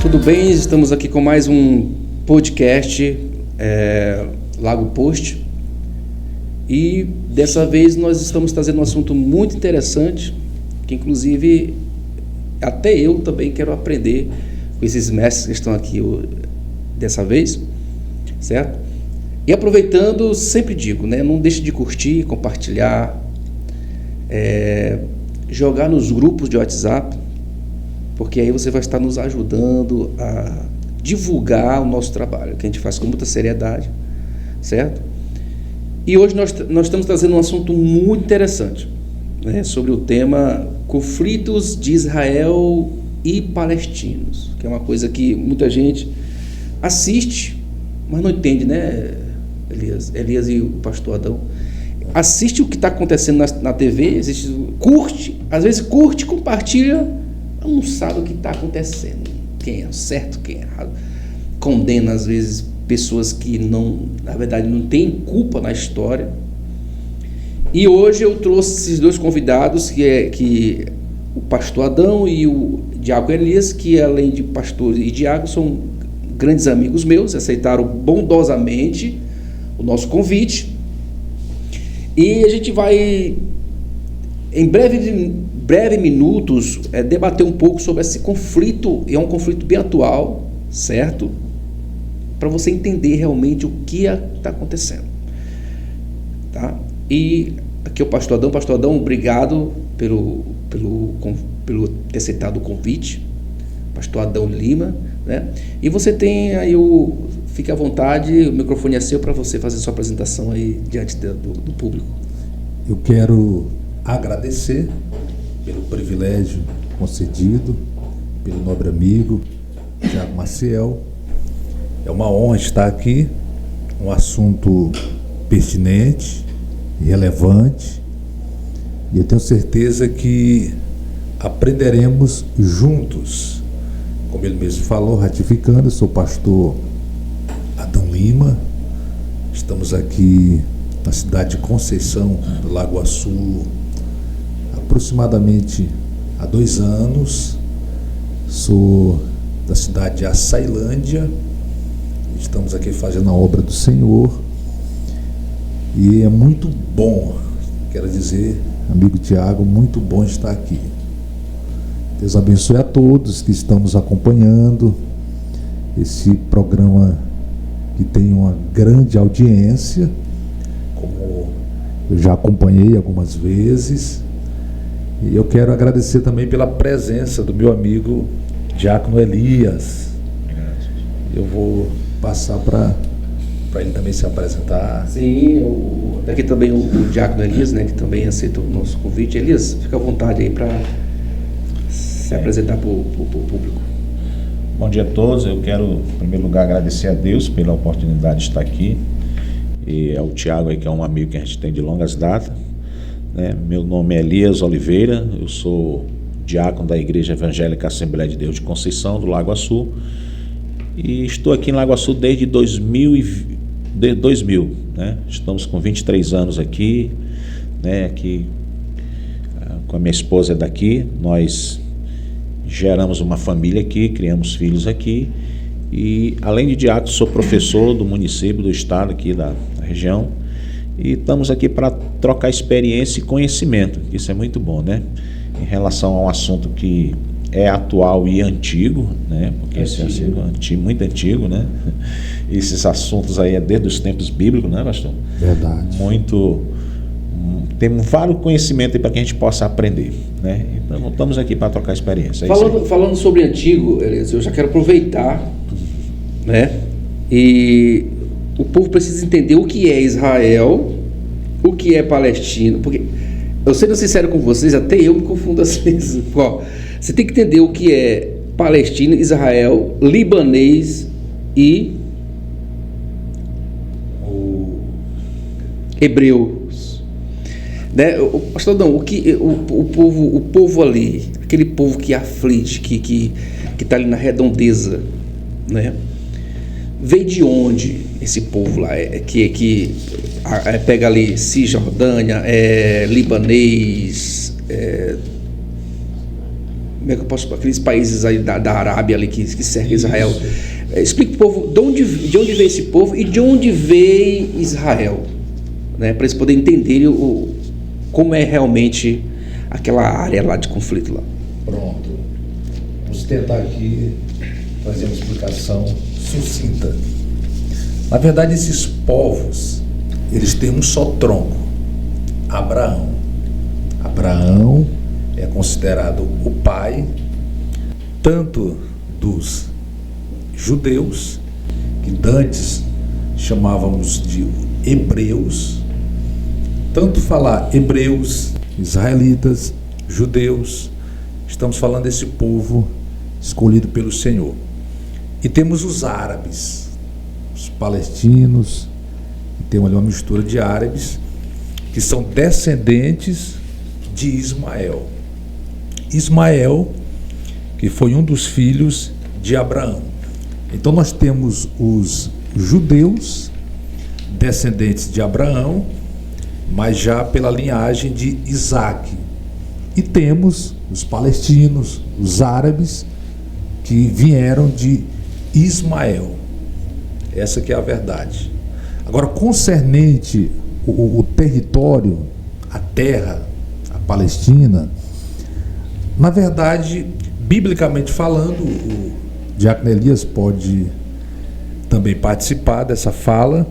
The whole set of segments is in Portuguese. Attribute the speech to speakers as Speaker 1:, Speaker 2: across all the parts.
Speaker 1: Tudo bem? Estamos aqui com mais um podcast Lago Post, e dessa vez nós estamos trazendo um assunto muito interessante, que inclusive até eu também quero aprender com esses mestres que estão aqui dessa vez, certo? E aproveitando, sempre digo, né, não deixe de curtir, compartilhar, jogar nos grupos de WhatsApp, porque aí você vai estar nos ajudando a divulgar o nosso trabalho, que a gente faz com muita seriedade, certo? E hoje nós estamos trazendo um assunto muito interessante, né, sobre o tema conflitos de Israel e palestinos, que é uma coisa que muita gente assiste, mas não entende, né, Elias e o pastor Adão? Assiste o que está acontecendo na TV, curte, às vezes curte, compartilha, não sabe o que está acontecendo, quem é certo, quem é errado, condena às vezes pessoas que na verdade não têm culpa na história. E hoje eu trouxe esses dois convidados, que o pastor Adão e o diácono Elias, que além de pastor e diácono são grandes amigos meus, aceitaram bondosamente o nosso convite, e a gente vai em breve minutos debater um pouco sobre esse conflito. É um conflito bem atual, certo? Para você entender realmente o que está acontecendo, tá? E aqui é o pastor Adão. Pastor Adão, obrigado pelo ter aceitado o convite. Pastor Adão Lima, né? E você tem aí fique à vontade, o microfone é seu para você fazer sua apresentação aí diante do público.
Speaker 2: Eu quero agradecer pelo privilégio concedido pelo nobre amigo Tiago Maciel. É uma honra estar aqui, um assunto pertinente e relevante, e eu tenho certeza que aprenderemos juntos. Como ele mesmo falou, ratificando, eu sou o pastor Adão Lima, estamos aqui na cidade de Conceição do Lago Açu aproximadamente há 2 anos. Sou da cidade de Açailândia. Estamos aqui fazendo a obra do Senhor e é muito bom, quero dizer, amigo Tiago, muito bom estar aqui. Deus abençoe a todos que estão nos acompanhando, esse programa que tem uma grande audiência, como eu já acompanhei algumas vezes. E eu quero agradecer também pela presença do meu amigo diácono Elias. Eu vou passar para ele também se apresentar.
Speaker 1: Sim, aqui também o diácono Elias, né, que também aceitou o nosso convite. Elias, fica à vontade aí para se apresentar para o público.
Speaker 3: Bom dia a todos. Eu quero, em primeiro lugar, agradecer a Deus pela oportunidade de estar aqui, e ao Tiago aí, que é um amigo que a gente tem de longas datas, né? Meu nome é Elias Oliveira, eu sou diácono da Igreja Evangélica Assembleia de Deus de Conceição, do Lago Açu, e estou aqui em Lago Açu desde 2000, né? Estamos com 23 anos aqui, né? Aqui, com a minha esposa daqui, nós geramos uma família aqui, criamos filhos aqui, e além de diácono, sou professor do município, do estado aqui da região, e estamos aqui para trocar experiência e conhecimento, isso é muito bom, né? Em relação a um assunto que é atual e antigo, né? Porque esse assunto é muito antigo, né? Esses assuntos aí é desde os tempos bíblicos, né, pastor?
Speaker 2: Verdade.
Speaker 3: Tem vários conhecimentos aí para que a gente possa aprender, né? Então estamos aqui para trocar experiência.
Speaker 1: Falando sobre antigo, eu já quero aproveitar, né? E o povo precisa entender o que é Israel, o que é Palestina, porque eu sendo sincero com vocês, até eu me confundo às vezes. Você tem que entender o que é Palestina, Israel, libanês e hebreus, né? Pastor Adão, o povo ali, aquele povo que aflige, que está ali na redondeza, né? Veio de onde esse povo lá? Pega ali Cisjordânia, libanês, como é que eu posso, aqueles países aí da Arábia ali que cercam Israel. Explique pro povo de onde veio esse povo e de onde veio Israel, né? Para eles poderem entender como é realmente aquela área lá de conflito lá.
Speaker 2: Pronto. Vamos tentar aqui fazer uma explicação sucinta. Na verdade, esses povos, eles têm um só tronco, Abraão. Abraão é considerado o pai tanto dos judeus, que antes chamávamos de hebreus, tanto falar hebreus, israelitas, judeus, estamos falando desse povo escolhido pelo Senhor. E temos os árabes, os palestinos, tem ali uma mistura de árabes, que são descendentes de Ismael. Ismael, que foi um dos filhos de Abraão. Então nós temos os judeus, descendentes de Abraão, mas já pela linhagem de Isaac. E temos os palestinos, os árabes, que vieram de Ismael. Essa que é a verdade. Agora, concernente o território, a terra, a Palestina, na verdade, biblicamente falando, o diácono Elias pode também participar dessa fala,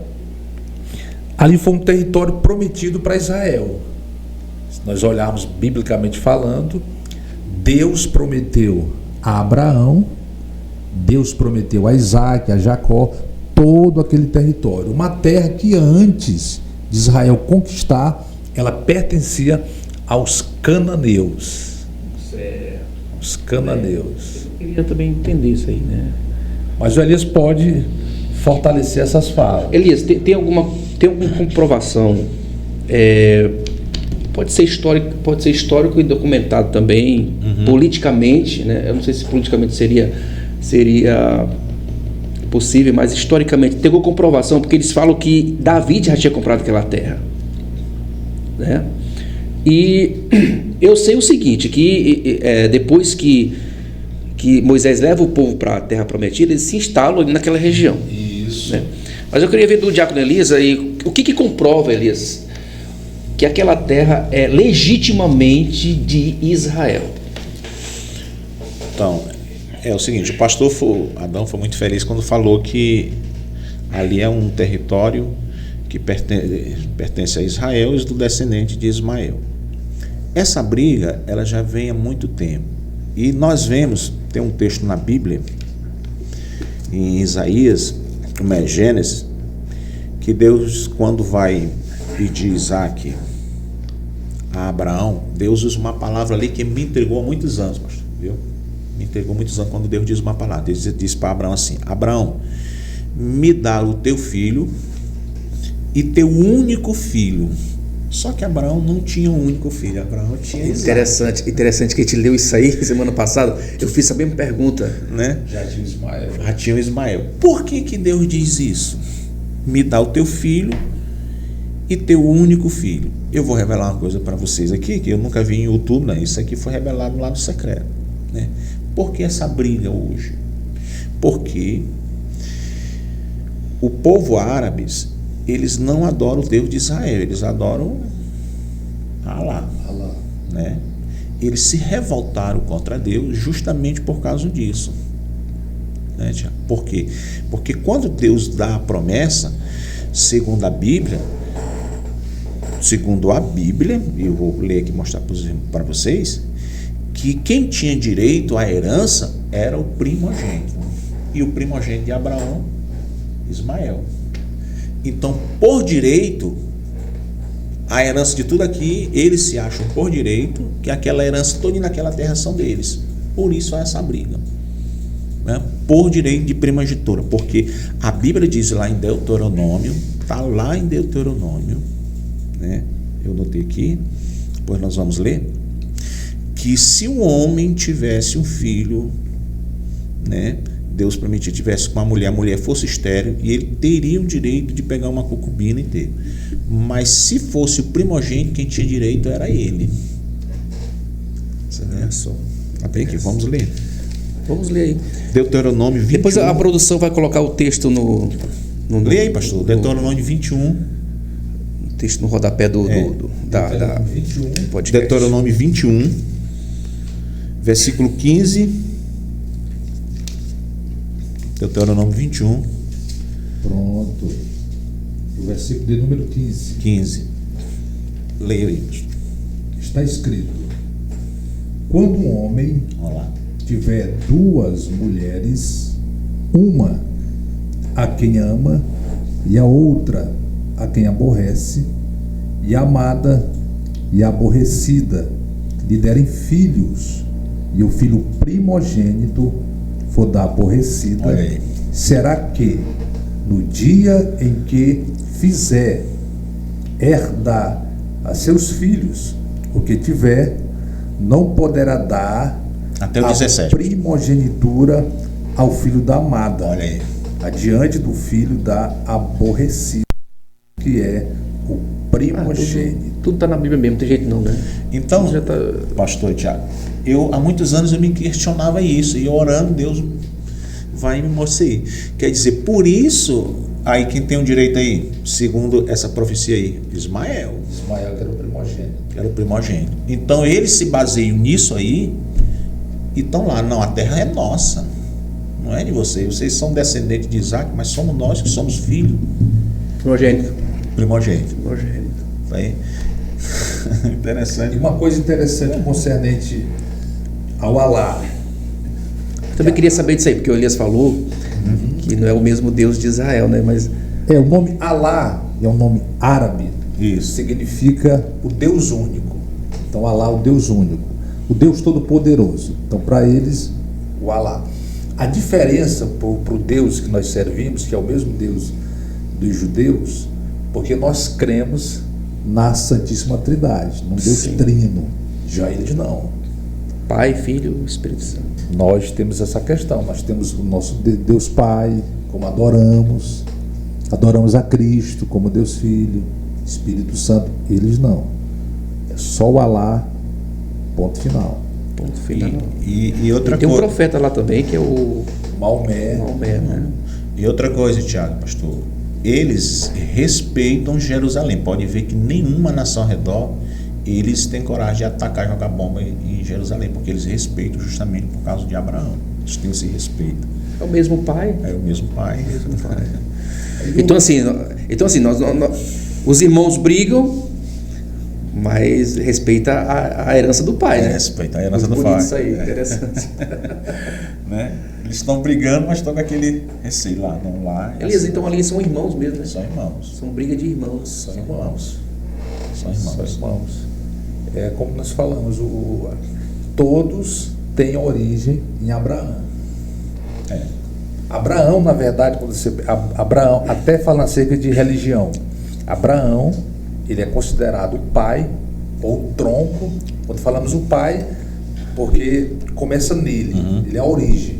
Speaker 2: ali foi um território prometido para Israel. Se nós olharmos biblicamente falando, Deus prometeu a Abraão, Deus prometeu a Isaac, a Jacó, todo aquele território. Uma terra que antes de Israel conquistar, ela pertencia aos cananeus. Os cananeus.
Speaker 1: Eu queria também entender isso aí, né?
Speaker 2: Mas o Elias pode fortalecer essas falas.
Speaker 1: Elias, tem alguma comprovação? Pode ser histórico e documentado também, politicamente, né? Eu não sei se politicamente seria possível, mas historicamente tem alguma comprovação, porque eles falam que Davi já tinha comprado aquela terra, né? E eu sei o seguinte, que depois que Moisés leva o povo para a terra prometida, eles se instalam ali naquela região.
Speaker 2: Isso.
Speaker 1: Né? Mas eu queria ver do diácono Elias aí, o que comprova, Elias, que aquela terra é legitimamente de Israel?
Speaker 3: Então, é o seguinte, o pastor Adão foi muito feliz quando falou que ali é um território que pertence a Israel e do descendente de Ismael. Essa briga, ela já vem há muito tempo. E nós vemos, tem um texto na Bíblia, em Isaías, como é Gênesis, que Deus, quando vai pedir Isaac a Abraão, Deus usa uma palavra ali que me entregou há muitos anos, pastor, viu? Me entregou há muitos anos quando Deus diz uma palavra. Deus disse para Abraão assim: Abraão, me dá o teu filho e teu único filho. Só que Abraão não tinha um único filho, Abraão tinha Isaac.
Speaker 1: Interessante que a gente leu isso aí semana passada. Eu fiz a mesma pergunta,
Speaker 3: né?
Speaker 2: Já tinha Ismael.
Speaker 3: Já tinha Ismael. Por que Deus diz isso? Me dá o teu filho e teu único filho. Eu vou revelar uma coisa para vocês aqui, que eu nunca vi em YouTube, né? Isso aqui foi revelado lá no secreto, né? Por que essa briga hoje? Porque o povo árabes, eles não adoram o Deus de Israel, eles adoram Alá, né? Eles se revoltaram contra Deus justamente por causa disso, né, Tiago? Por quê? Porque quando Deus dá a promessa, segundo a Bíblia, eu vou ler aqui e mostrar para vocês, que quem tinha direito à herança era o primogênito, e o primogênito de Abraão, Ismael. Então, por direito, a herança de tudo aqui, eles se acham por direito que aquela herança toda naquela terra são deles. Por isso há essa briga, né? Por direito de primogenitura, porque a Bíblia diz lá em Deuteronômio, está lá em Deuteronômio, né? Eu notei aqui, depois nós vamos ler, que se um homem tivesse um filho, né, Deus permitiu que tivesse com uma mulher, a mulher fosse estéril, e ele teria o direito de pegar uma concubina e ter. Mas se fosse o primogênito, quem tinha direito era ele.
Speaker 1: Olha só.
Speaker 3: Até aqui, vamos ler.
Speaker 1: Vamos ler aí.
Speaker 3: Deuteronômio 21.
Speaker 1: Depois a produção vai colocar o texto no
Speaker 3: Lê aí, pastor. Deuteronômio 21.
Speaker 1: texto no rodapé da
Speaker 2: 21.
Speaker 1: podcast.
Speaker 3: Deuteronômio 21, versículo 15. Deuteronômio 21,
Speaker 2: Pronto. O versículo de número 15.
Speaker 3: 15. Leia aí, pastor.
Speaker 2: Está escrito: quando um homem
Speaker 3: Vamos lá.
Speaker 2: tiver duas mulheres, uma a quem ama e a outra a quem aborrece, e a amada e a aborrecida lhe derem filhos, e o filho primogênito for da aborrecida,
Speaker 3: Olha aí.
Speaker 2: será que no dia em que fizer herdar a seus filhos o que tiver, não poderá dar
Speaker 3: Até o
Speaker 2: a
Speaker 3: 17.
Speaker 2: primogenitura ao filho da amada,
Speaker 3: Olha aí.
Speaker 2: adiante do filho da aborrecida, que é o primogênito.
Speaker 1: Tudo tá na Bíblia mesmo, não tem jeito não, né?
Speaker 3: Então,
Speaker 1: Já tá...
Speaker 3: pastor Tiago, há muitos anos eu me questionava isso, e orando, Deus vai me mostrar aí. Quer dizer, por isso, aí quem tem o direito aí, segundo essa profecia aí? Ismael,
Speaker 2: Ismael era o primogênito.
Speaker 3: que era o primogênito. Então eles se baseiam nisso aí e estão lá, não, a terra é nossa, não é de vocês são descendentes de Isaac, mas somos nós que somos filhos.
Speaker 1: Primogênito.
Speaker 3: Primogênito.
Speaker 1: Primogênito.
Speaker 3: Aí,
Speaker 2: E
Speaker 3: interessante.
Speaker 2: uma coisa interessante concernente ao Alá.
Speaker 1: Também queria saber disso aí, porque o Elias falou que não é o mesmo Deus de Israel, né? Mas
Speaker 2: O nome Alá é um nome árabe,
Speaker 3: Isso.
Speaker 2: significa o Deus único. Então Alá, o Deus único, o Deus todo-poderoso. Então para eles, o Alá. A diferença para o Deus que nós servimos, que é o mesmo Deus dos judeus, porque nós cremos na Santíssima Trindade, num Deus
Speaker 1: Sim.
Speaker 2: trino. Já eles não.
Speaker 1: Pai, Filho e Espírito Santo.
Speaker 2: Nós temos essa questão, nós temos o nosso Deus Pai, como adoramos a Cristo como Deus Filho, Espírito Santo. Eles não. É só o Alá, ponto final.
Speaker 1: Ponto final.
Speaker 3: E outra
Speaker 1: Tem um
Speaker 3: coisa.
Speaker 1: profeta lá também, que é o
Speaker 2: Maomé.
Speaker 1: Maomé, né?
Speaker 3: E outra coisa, Tiago, pastor, eles respeitam Jerusalém. Pode ver que nenhuma nação ao redor, eles têm coragem de atacar e jogar bomba em Jerusalém, porque eles respeitam justamente por causa de Abraão. Eles têm esse respeito.
Speaker 1: É o mesmo pai.
Speaker 3: É o mesmo pai.
Speaker 1: Então assim, nós, os irmãos brigam, mas respeita a herança do pai, né?
Speaker 3: Respeita a herança do
Speaker 1: Bonito
Speaker 3: pai.
Speaker 1: isso aí, interessante.
Speaker 3: Né? Eles estão brigando, mas estão com aquele receio lá. Não, lá
Speaker 1: Elias, então ali são irmãos mesmo, né?
Speaker 3: são irmãos.
Speaker 1: São briga de irmãos.
Speaker 3: São irmãos. São
Speaker 2: São
Speaker 3: irmãos.
Speaker 2: irmãos. É como nós falamos, todos têm origem em Abraão.
Speaker 3: É.
Speaker 2: Abraão, na verdade, quando você Abraão, até falando acerca de religião, Abraão, ele é considerado o pai ou o tronco. Quando falamos o pai, porque começa nele, ele é a origem.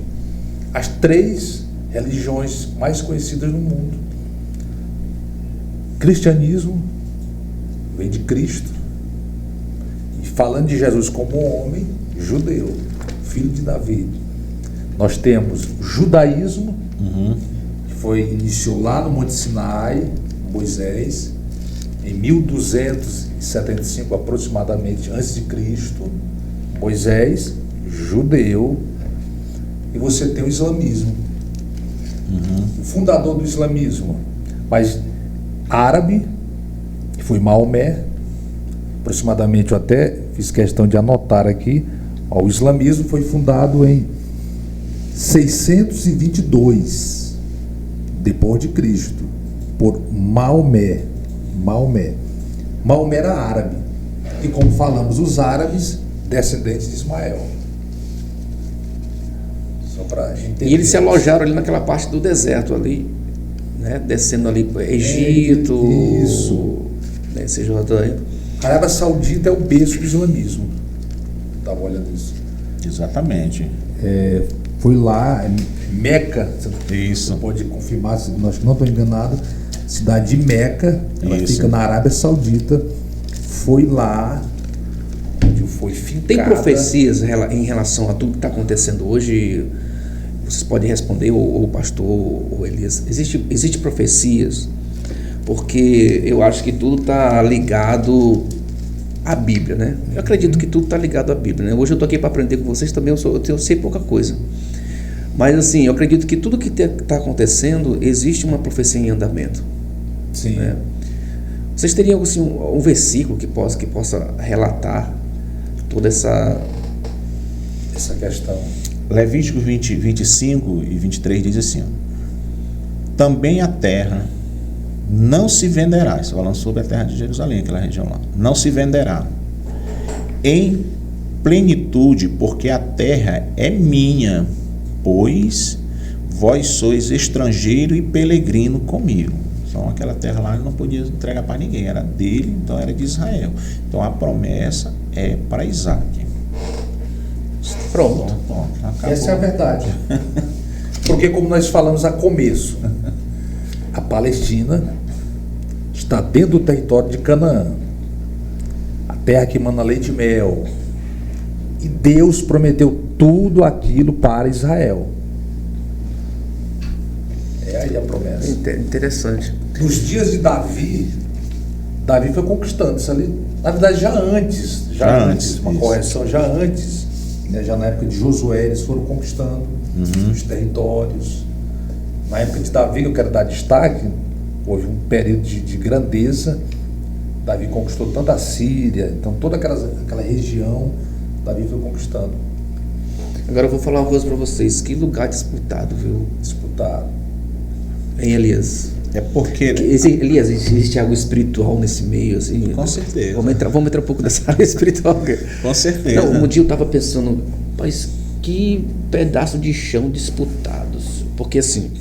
Speaker 2: As três religiões mais conhecidas no mundo: cristianismo vem de Cristo, e falando de Jesus como homem, judeu, filho de Davi. Nós temos o judaísmo, que iniciou lá no Monte Sinai, Moisés, em 1275 aproximadamente antes de Cristo. Moisés, judeu. E você tem o islamismo, o fundador do islamismo, mas árabe, que foi Maomé. Aproximadamente, eu até fiz questão de anotar aqui, o islamismo foi fundado em 622 depois de Cristo por Maomé. Maomé era árabe, e como falamos, os árabes descendentes de Ismael. Só para gente
Speaker 1: E eles se alojaram ali naquela parte do deserto ali, né? Descendo ali para Egito,
Speaker 2: isso.
Speaker 1: Né? Cisjordânia.
Speaker 2: A Arábia Saudita é o berço do islamismo. Estava olhando isso.
Speaker 3: Exatamente.
Speaker 2: Foi lá, Meca, você
Speaker 3: Isso.
Speaker 2: pode confirmar, se nós não estou enganado, cidade de Meca, ela
Speaker 3: Isso.
Speaker 2: fica na Arábia Saudita. Foi lá onde foi fincada.
Speaker 1: Tem profecias em relação a tudo que está acontecendo hoje? Vocês podem responder, ou o pastor, ou Elias. Existe profecias? Porque eu acho que tudo está ligado à Bíblia, né? Eu acredito que tudo está ligado à Bíblia, né? Hoje eu estou aqui para aprender com vocês também, eu sei pouca coisa. Mas assim, eu acredito que tudo que está acontecendo, existe uma profecia em andamento.
Speaker 2: Sim.
Speaker 1: Né? Vocês teriam assim, um versículo que possa relatar toda essa
Speaker 2: questão?
Speaker 3: Levíticos 25 e 23 diz assim: também a terra não se venderá. Isso falando sobre a terra de Jerusalém, aquela região lá. Não se venderá em plenitude, porque a terra é minha, pois vós sois estrangeiro e peregrino comigo. Então aquela terra lá não podia entregar para ninguém, era dele, então era de Israel. Então a promessa é para Isaac.
Speaker 1: Pronto.
Speaker 2: Acabou. Essa é a verdade. Porque, como nós falamos a começo, a Palestina está dentro do território de Canaã, a terra que emana leite e mel, e Deus prometeu tudo aquilo para Israel. É aí a promessa.
Speaker 1: Interessante.
Speaker 2: Nos dias de Davi foi conquistando isso ali. Na verdade, já antes, uma
Speaker 3: isso.
Speaker 2: correção, já antes, né, já na época de Josué, eles foram conquistando os territórios. Na época de Davi, eu quero dar destaque, houve um período de grandeza. Davi conquistou tanto a Síria, então toda aquela região, Davi foi conquistando.
Speaker 1: Agora eu vou falar uma coisa para vocês. Que lugar disputado, viu?
Speaker 2: Disputado.
Speaker 1: Em Elias.
Speaker 3: É porque...
Speaker 1: Elias, existe algo espiritual nesse meio, assim?
Speaker 3: Com certeza.
Speaker 1: Vamos entrar um pouco nessa área espiritual.
Speaker 3: Com certeza.
Speaker 1: Não, um dia eu estava pensando, mas que pedaço de chão disputados. Porque assim,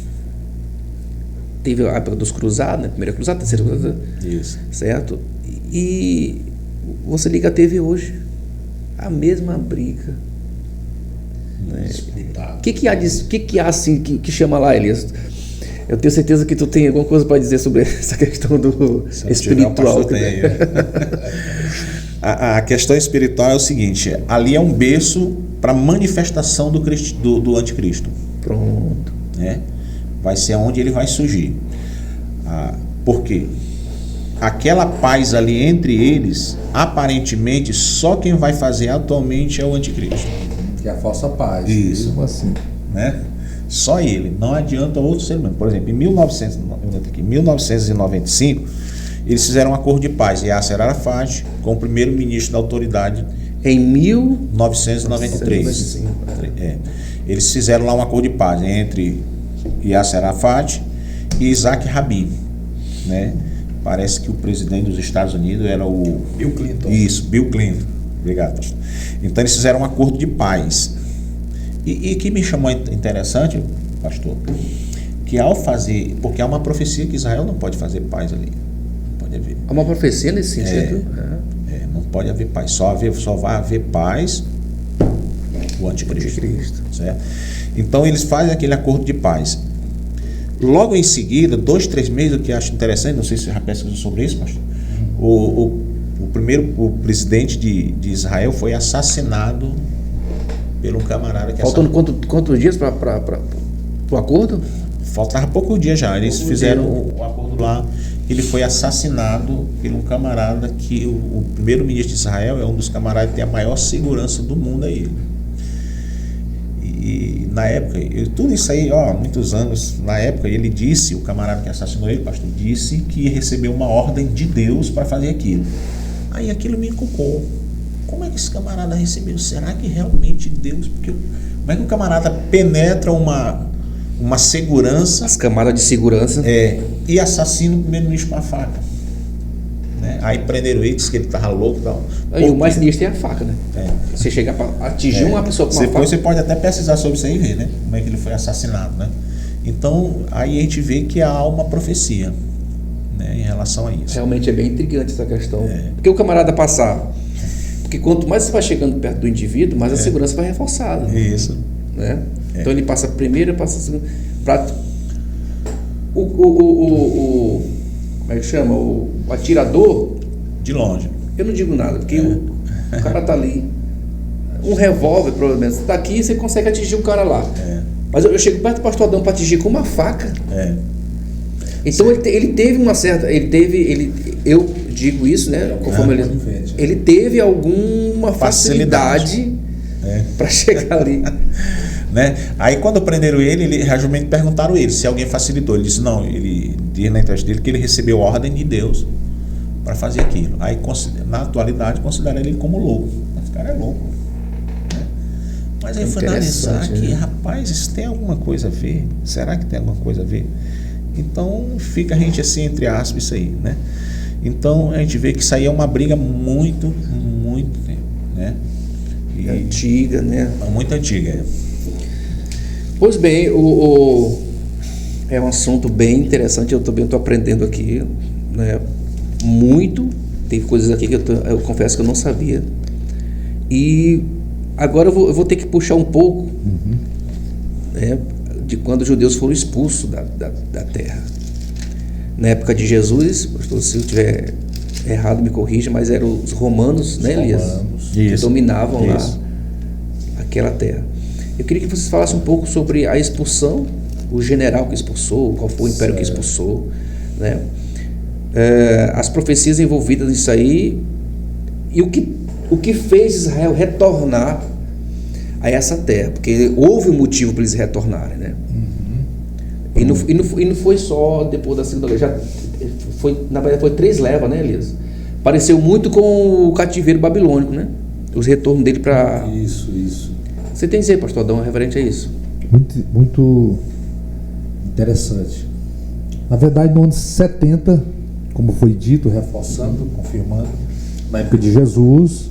Speaker 1: teve a época dos cruzados, né? Primeira cruzada, terceira cruzada.
Speaker 3: Isso.
Speaker 1: Certo? E você liga a TV hoje, a mesma briga. Né? O que há assim que chama lá, Elias? Eu tenho certeza que tu tem alguma coisa para dizer sobre essa questão do espiritual.
Speaker 3: A questão espiritual é o seguinte: ali é um berço para manifestação do anticristo.
Speaker 1: Pronto.
Speaker 3: Né? Vai ser onde ele vai surgir. Por quê? Aquela paz ali entre eles, aparentemente, só quem vai fazer atualmente é o anticristo.
Speaker 2: Que é a falsa paz.
Speaker 3: Isso.
Speaker 2: Mesmo assim.
Speaker 3: Né? Só ele, não adianta outro ser humano. Por exemplo, em 1995, eles fizeram um acordo de paz, Yasser Arafat, com o primeiro-ministro da autoridade.
Speaker 1: Em
Speaker 3: 1993. Eles fizeram lá um acordo de paz entre Yasser Arafat e Isaac Rabin. Né? Parece que o presidente dos Estados Unidos era o...
Speaker 2: Bill Clinton.
Speaker 3: Isso, Bill Clinton. Obrigado, pastor. Então eles fizeram um acordo de paz. E que me chamou interessante, pastor, que ao fazer, porque há uma profecia que Israel não pode fazer paz ali, não pode haver.
Speaker 1: Há uma profecia nesse sentido?
Speaker 3: Não pode haver paz, só vai haver paz o anticristo. Certo? Então eles fazem aquele acordo de paz. Logo em seguida, 2-3 meses, o que eu acho interessante, não sei se você já pesquisou sobre isso, pastor, o presidente de Israel foi assassinado pelo camarada que...
Speaker 1: Faltando quantos dias para o acordo?
Speaker 3: Faltava pouco dia já. Eles fizeram o acordo lá. Ele foi assassinado por um camarada que o primeiro-ministro de Israel é um dos camaradas que tem a maior segurança do mundo aí. E na época, tudo isso aí, há muitos anos, na época ele disse, o camarada que assassinou ele, pastor, disse que recebeu uma ordem de Deus para fazer aquilo. Aí aquilo me inculcou. Como é que esse camarada recebeu? Será que realmente Deus? Porque como é que o camarada penetra uma segurança?
Speaker 1: As camadas de segurança.
Speaker 3: E assassina o primeiro-ministro com a faca. Né? Aí prenderam ele, disse que ele estava louco.
Speaker 1: E o mais sinistro é a faca, né? Você chegar para atingir uma pessoa com uma faca.
Speaker 3: Você pode até pesquisar sobre isso aí e ver, né? Como é que ele foi assassinado, né? Então, aí a gente vê que há uma profecia, né, em relação a isso.
Speaker 1: Realmente é bem intrigante essa questão. Porque o camarada passar... Porque quanto mais você vai chegando perto do indivíduo, mais a segurança vai reforçada.
Speaker 3: Isso.
Speaker 1: Né? Então ele passa primeiro, passa segundo. Como é que chama? O atirador.
Speaker 3: De longe.
Speaker 1: Eu não digo nada, porque o cara tá ali. um revólver, provavelmente. Você tá aqui e você consegue atingir um cara lá. Mas eu chego perto do pastor Adão para atingir com uma faca. Então ele teve uma certa... eu digo isso, né? Conforme ele teve alguma facilidade para chegar ali.
Speaker 3: Né? Aí quando prenderam ele realmente perguntaram ele se alguém facilitou. Ele disse não, ele diz na entrevista dele que ele recebeu ordem de Deus para fazer aquilo. Aí na atualidade considera ele como louco. Esse cara é louco, né? Mas aí foi analisar que, rapaz, isso tem alguma coisa a ver? Será que tem alguma coisa a ver? Então fica a gente assim, entre aspas, isso aí, né? Então a gente vê que isso aí é uma briga muito tempo, né? E
Speaker 1: antiga, né?
Speaker 3: Muito antiga.
Speaker 1: Pois bem, é um assunto bem interessante. Eu também estou aprendendo aqui, né? Muito. Tem coisas aqui que eu confesso que eu não sabia. E agora eu vou ter que puxar um pouco, né, de quando os judeus foram expulsos da terra. Na época de Jesus, se eu estiver errado me corrija, mas eram os romanos, né, Elias? Que dominavam lá aquela terra. Eu queria que vocês falassem um pouco sobre a expulsão, o general que expulsou, qual foi o império que expulsou, né? As profecias envolvidas nisso aí e o que fez Israel retornar a essa terra, porque houve um motivo para eles retornarem, né? E não foi só depois da Segunda Guerra, na verdade foi 3 levas, né, Elias? Pareceu muito com o cativeiro babilônico, né? Os retornos dele para...
Speaker 2: Isso.
Speaker 1: Você tem a dizer, pastor Adão, referente a isso?
Speaker 2: Muito interessante. Na verdade, no ano 70, como foi dito, reforçando, confirmando, na época de Jesus,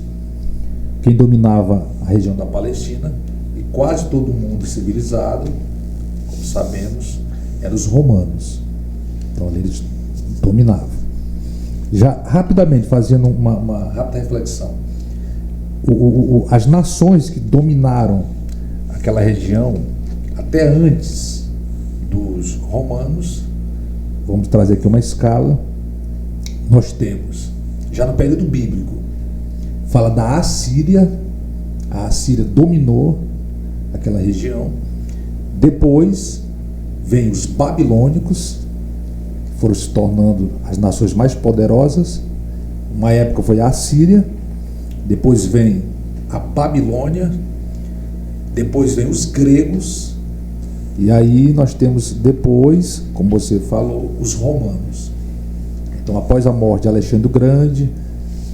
Speaker 2: quem dominava a região da Palestina, e quase todo mundo civilizado, como sabemos, eram os romanos. Então eles dominavam. Já rapidamente, fazendo uma rápida reflexão, as nações que dominaram aquela região até antes dos romanos, vamos trazer aqui uma escala, nós temos, já no período bíblico, fala da Assíria. A Assíria dominou aquela região. Depois vem os babilônicos, que foram se tornando as nações mais poderosas. Uma época foi a Assíria, depois vem a Babilônia, depois vem os gregos, e aí nós temos depois, como você falou, os romanos. Então, após a morte de Alexandre o Grande,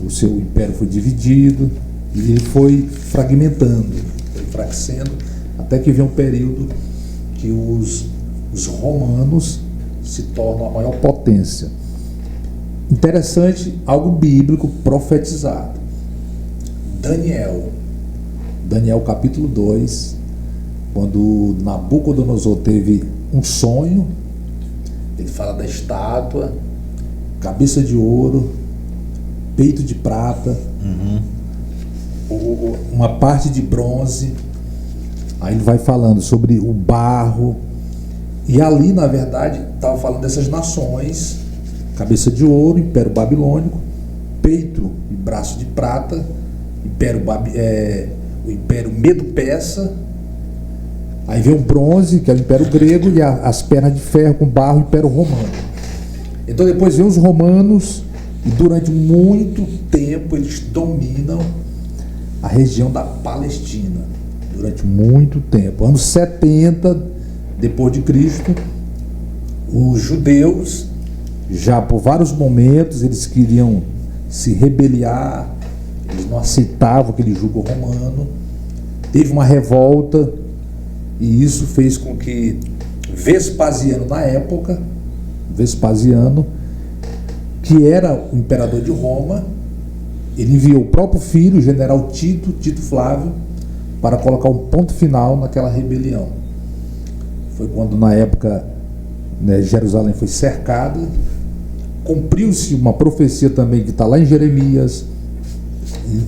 Speaker 2: o seu império foi dividido e ele foi fragmentando, foi enfraquecendo, até que vem um período que os romanos se tornam a maior potência. Interessante, algo bíblico profetizado. Daniel capítulo 2, quando Nabucodonosor teve um sonho, ele fala da estátua, cabeça de ouro, peito de prata, uma parte de bronze. Aí ele vai falando sobre o barro, e ali na verdade estava falando dessas nações: cabeça de ouro, Império Babilônico; peito e braço de prata, o Império Medo-Persa. Aí vem o bronze, que é o Império Grego, e as pernas de ferro com barro, o Império Romano. Então depois vem os romanos, e durante muito tempo eles dominam a região da Palestina. Durante muito tempo. Anos 70 depois de Cristo, os judeus, já por vários momentos, eles queriam se rebeliar, eles não aceitavam aquele jugo romano. Teve uma revolta, e isso fez com que Vespasiano, na época, que era o imperador de Roma, ele enviou o próprio filho, o general Tito Flávio, para colocar um ponto final naquela rebelião. Foi quando, na época, Jerusalém foi cercada. Cumpriu-se uma profecia também que está lá em Jeremias,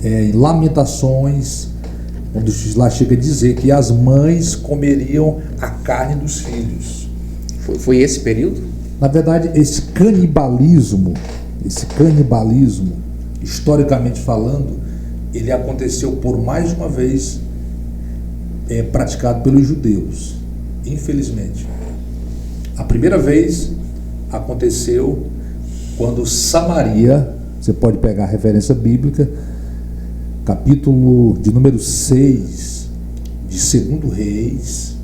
Speaker 2: em Lamentações, onde lá chega a dizer que as mães comeriam a carne dos filhos.
Speaker 1: Foi esse período?
Speaker 2: Na verdade, esse canibalismo, historicamente falando, ele aconteceu por mais de uma vez praticado pelos judeus, infelizmente. A primeira vez aconteceu quando Samaria, você pode pegar a referência bíblica, capítulo de número 6 de 2 Reis,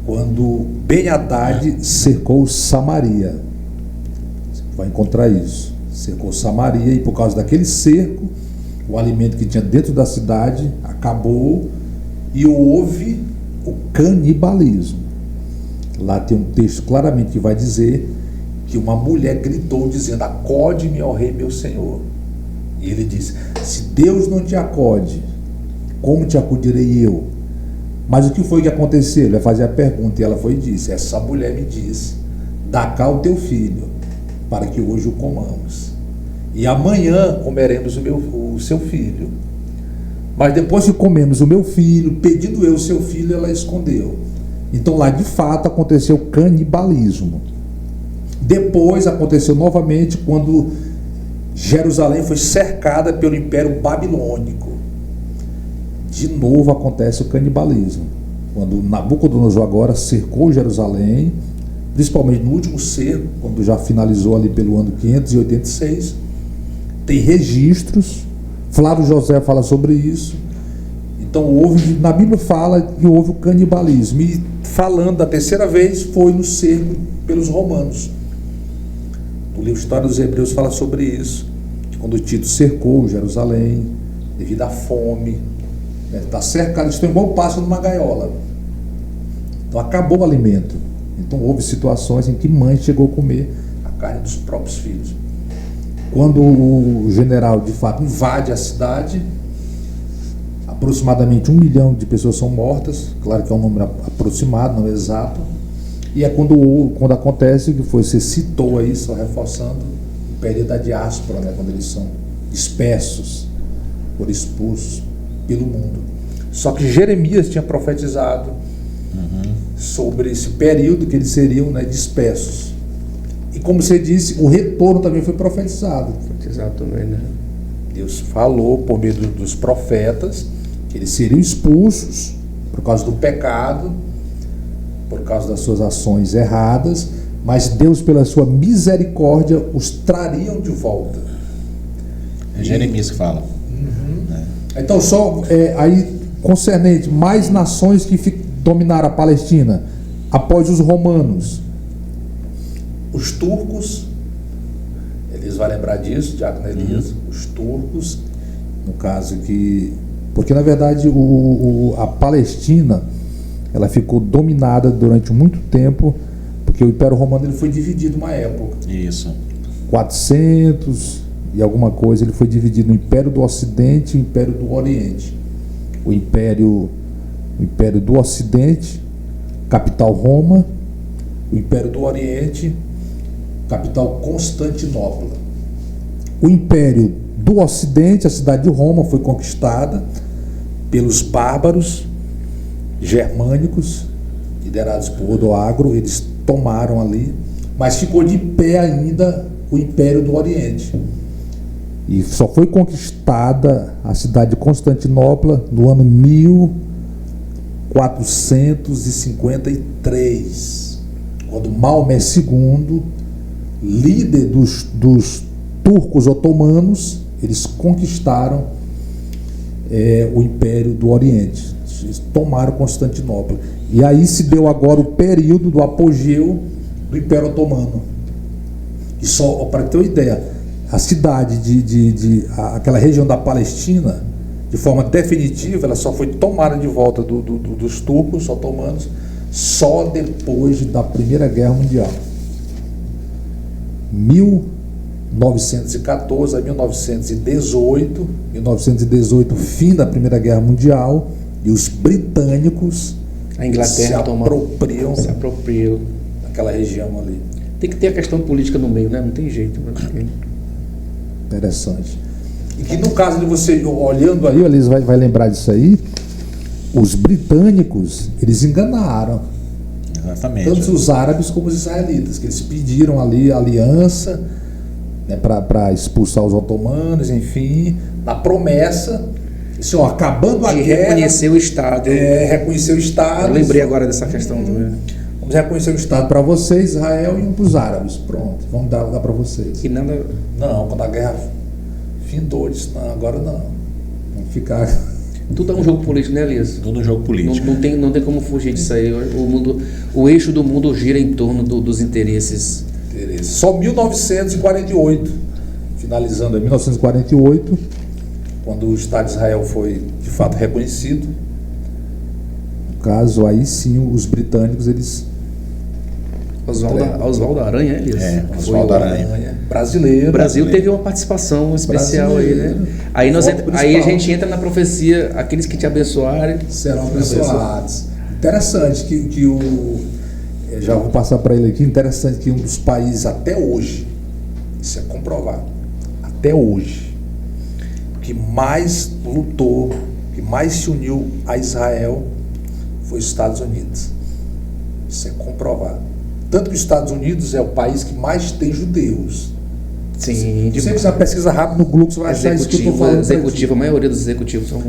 Speaker 2: quando Ben-Hadad cercou Samaria. Você vai encontrar isso. Cercou Samaria, e por causa daquele cerco, o alimento que tinha dentro da cidade acabou e houve o canibalismo. Lá tem um texto claramente que vai dizer que uma mulher gritou dizendo: acode-me, ó rei meu senhor. E ele disse: se Deus não te acode, como te acudirei eu? Mas o que foi que aconteceu? Ele vai fazer a pergunta, e ela foi e disse: essa mulher me disse, dá cá o teu filho, para que hoje o comamos, e amanhã comeremos o seu filho. Mas depois que comemos o meu filho, pedindo eu o seu filho, ela escondeu. Então lá de fato aconteceu canibalismo. Depois aconteceu novamente quando Jerusalém foi cercada pelo Império Babilônico. De novo acontece o canibalismo. Quando Nabucodonosor agora cercou Jerusalém, principalmente no último cerco, quando já finalizou ali pelo ano 586, tem registros. Flávio José fala sobre isso. Então na Bíblia fala que houve o canibalismo. E falando da terceira vez foi no cerco pelos romanos. O livro História dos Hebreus fala sobre isso, que quando Tito cercou Jerusalém, devido à fome, está cercado, eles estão igual um pássaro numa gaiola. Então acabou o alimento. Então houve situações em que mãe chegou a comer a carne dos próprios filhos. Quando o general de fato invade a cidade, aproximadamente 1 milhão de pessoas são mortas. Claro que é um número aproximado, não exato. E é quando acontece o que você citou aí, só reforçando, o período da diáspora, né, quando eles são dispersos, foram expulsos pelo mundo. Só que Jeremias tinha profetizado sobre esse período que eles seriam, né, dispersos. E como você disse, o retorno também foi profetizado.
Speaker 1: Profetizado também, né?
Speaker 2: Deus falou por meio dos profetas que eles seriam expulsos por causa do pecado, por causa das suas ações erradas, mas Deus, pela sua misericórdia, os trariam de volta.
Speaker 3: É Jeremias que fala.
Speaker 2: Então, só aí concernente, mais nações que dominaram a Palestina após os romanos. Os turcos, Elias vai lembrar disso, Diácono Elias, os turcos, no caso que... Porque, na verdade, a Palestina, ela ficou dominada durante muito tempo, porque o Império Romano ele foi dividido uma época.
Speaker 3: Isso.
Speaker 2: 400 e alguma coisa, ele foi dividido no Império do Ocidente e o Império do Oriente. O Império do Ocidente, capital Roma, o Império do Oriente, capital Constantinopla. O Império do Ocidente, a cidade de Roma, foi conquistada pelos bárbaros germânicos, liderados por Odoacro. Eles tomaram ali, mas ficou de pé ainda o Império do Oriente. E só foi conquistada a cidade de Constantinopla no ano 1453, quando Maomé II, líder dos turcos otomanos, eles conquistaram o Império do Oriente. Eles tomaram Constantinopla. E aí se deu agora o período do apogeu do Império Otomano. E só para ter uma ideia, a cidade aquela região da Palestina, de forma definitiva, ela só foi tomada de volta dos turcos otomanos só depois da Primeira Guerra Mundial. 1914 a 1918, fim da Primeira Guerra Mundial, e os britânicos,
Speaker 1: a Inglaterra
Speaker 2: se apropriam daquela região ali.
Speaker 1: Tem que ter a questão política no meio, né? Não tem jeito.
Speaker 2: Interessante. E que no caso de você olhando aí, eles vai lembrar disso aí, os britânicos, eles enganaram.
Speaker 3: Exatamente.
Speaker 2: Tanto os árabes como os israelitas, que eles pediram ali aliança, né, para expulsar os otomanos, enfim, na promessa, assim, ó, acabando a
Speaker 1: de
Speaker 2: guerra,
Speaker 1: reconhecer o Estado.
Speaker 2: reconhecer o Estado.
Speaker 1: Eu lembrei agora dessa questão também.
Speaker 2: Vamos reconhecer o Estado para vocês, Israel, e um para os árabes. Pronto, vamos dar para vocês.
Speaker 1: E nada.
Speaker 2: Não, quando a guerra findou, eu disse, não, agora não. Vamos ficar.
Speaker 1: Tudo é um jogo político, né, Elias?
Speaker 3: Todo um jogo político.
Speaker 1: Não tem como fugir disso aí. O eixo do mundo gira em torno dos interesses.
Speaker 2: Só 1948, finalizando em 1948, quando o Estado de Israel foi de fato reconhecido. No caso, aí sim, os britânicos, eles...
Speaker 1: Oswaldo Aranha, Elias?
Speaker 3: Oswaldo Aranha.
Speaker 2: Brasileiro.
Speaker 1: O Brasil teve uma participação especial
Speaker 2: Brasileiro.
Speaker 1: aí, né? Aí a gente entra na profecia, aqueles que te abençoarem
Speaker 2: serão abençoados. Interessante que já vou passar para ele aqui, interessante que um dos países até hoje, isso é comprovado, até hoje, que mais lutou, que mais se uniu a Israel foi os Estados Unidos. Isso é comprovado. Tanto que os Estados Unidos é o país que mais tem judeus.
Speaker 1: Sim,
Speaker 2: Se você fizer uma pesquisa rápida no Google, você vai achar isso que eu estou falando.
Speaker 1: A maioria dos executivos são...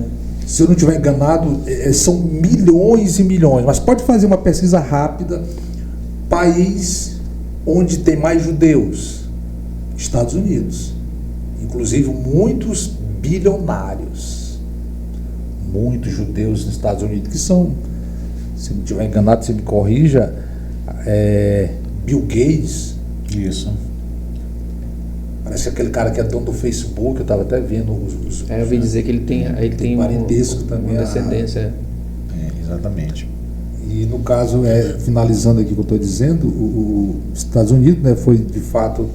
Speaker 2: Se eu não estiver enganado, são milhões e milhões. Mas pode fazer uma pesquisa rápida. País onde tem mais judeus, Estados Unidos. Inclusive muitos bilionários. Muitos judeus nos Estados Unidos, que são, se não estiver enganado, você me corrija, Bill Gates.
Speaker 3: Isso.
Speaker 2: Parece aquele cara que é dono do Facebook, eu estava até vendo
Speaker 1: eu ouvi dizer que ele tem
Speaker 2: parentesco também.
Speaker 1: Uma descendência.
Speaker 3: Exatamente.
Speaker 2: E no caso, finalizando aqui o que eu estou dizendo, os Estados Unidos, né, foi de fato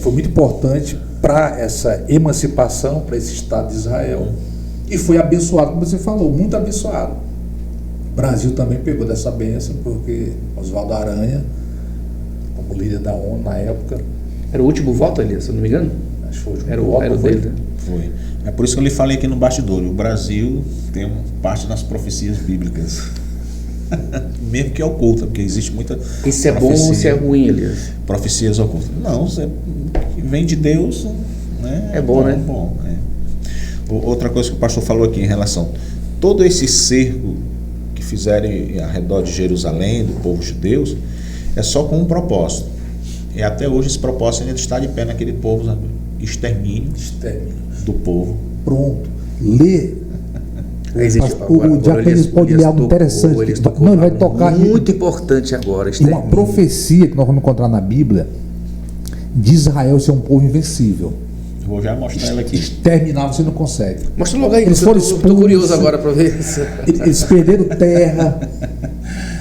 Speaker 2: foi muito importante para essa emancipação, para esse Estado de Israel, e foi abençoado, como você falou, muito abençoado. O Brasil também pegou dessa bênção, porque Oswaldo Aranha, como líder da ONU na época...
Speaker 1: Era o último voto, Elias, se eu não me engano?
Speaker 2: Acho que foi o último
Speaker 1: era
Speaker 2: voto.
Speaker 1: O dele, né?
Speaker 3: Foi. É por isso que eu lhe falei aqui no bastidor, o Brasil tem parte das profecias bíblicas. Mesmo que é oculta, porque existe muita
Speaker 1: Isso é bom ou isso é ruim, Elias?
Speaker 3: Profecias ocultas. Não, vem de Deus, né?
Speaker 1: É bom, né?
Speaker 3: Bom, Outra coisa que o pastor falou aqui em relação, todo esse cerco que fizerem ao redor de Jerusalém, do povo judeu, é só com um propósito. E até hoje esse propósito ainda está de pé naquele povo, sabe? Extermínio do povo.
Speaker 2: Pronto. Lê.
Speaker 1: O
Speaker 2: Diácono pode ler algo interessante. Não, ele vai tocar.
Speaker 1: Muito importante agora.
Speaker 2: Uma profecia que nós vamos encontrar na Bíblia de Israel ser um povo invencível.
Speaker 3: Eu vou já mostrar ela aqui.
Speaker 2: Exterminar você não consegue.
Speaker 1: Mostra logo aí.
Speaker 2: Eles foram expulsos.
Speaker 1: Estou curioso agora para ver.
Speaker 2: Eles perderam terra,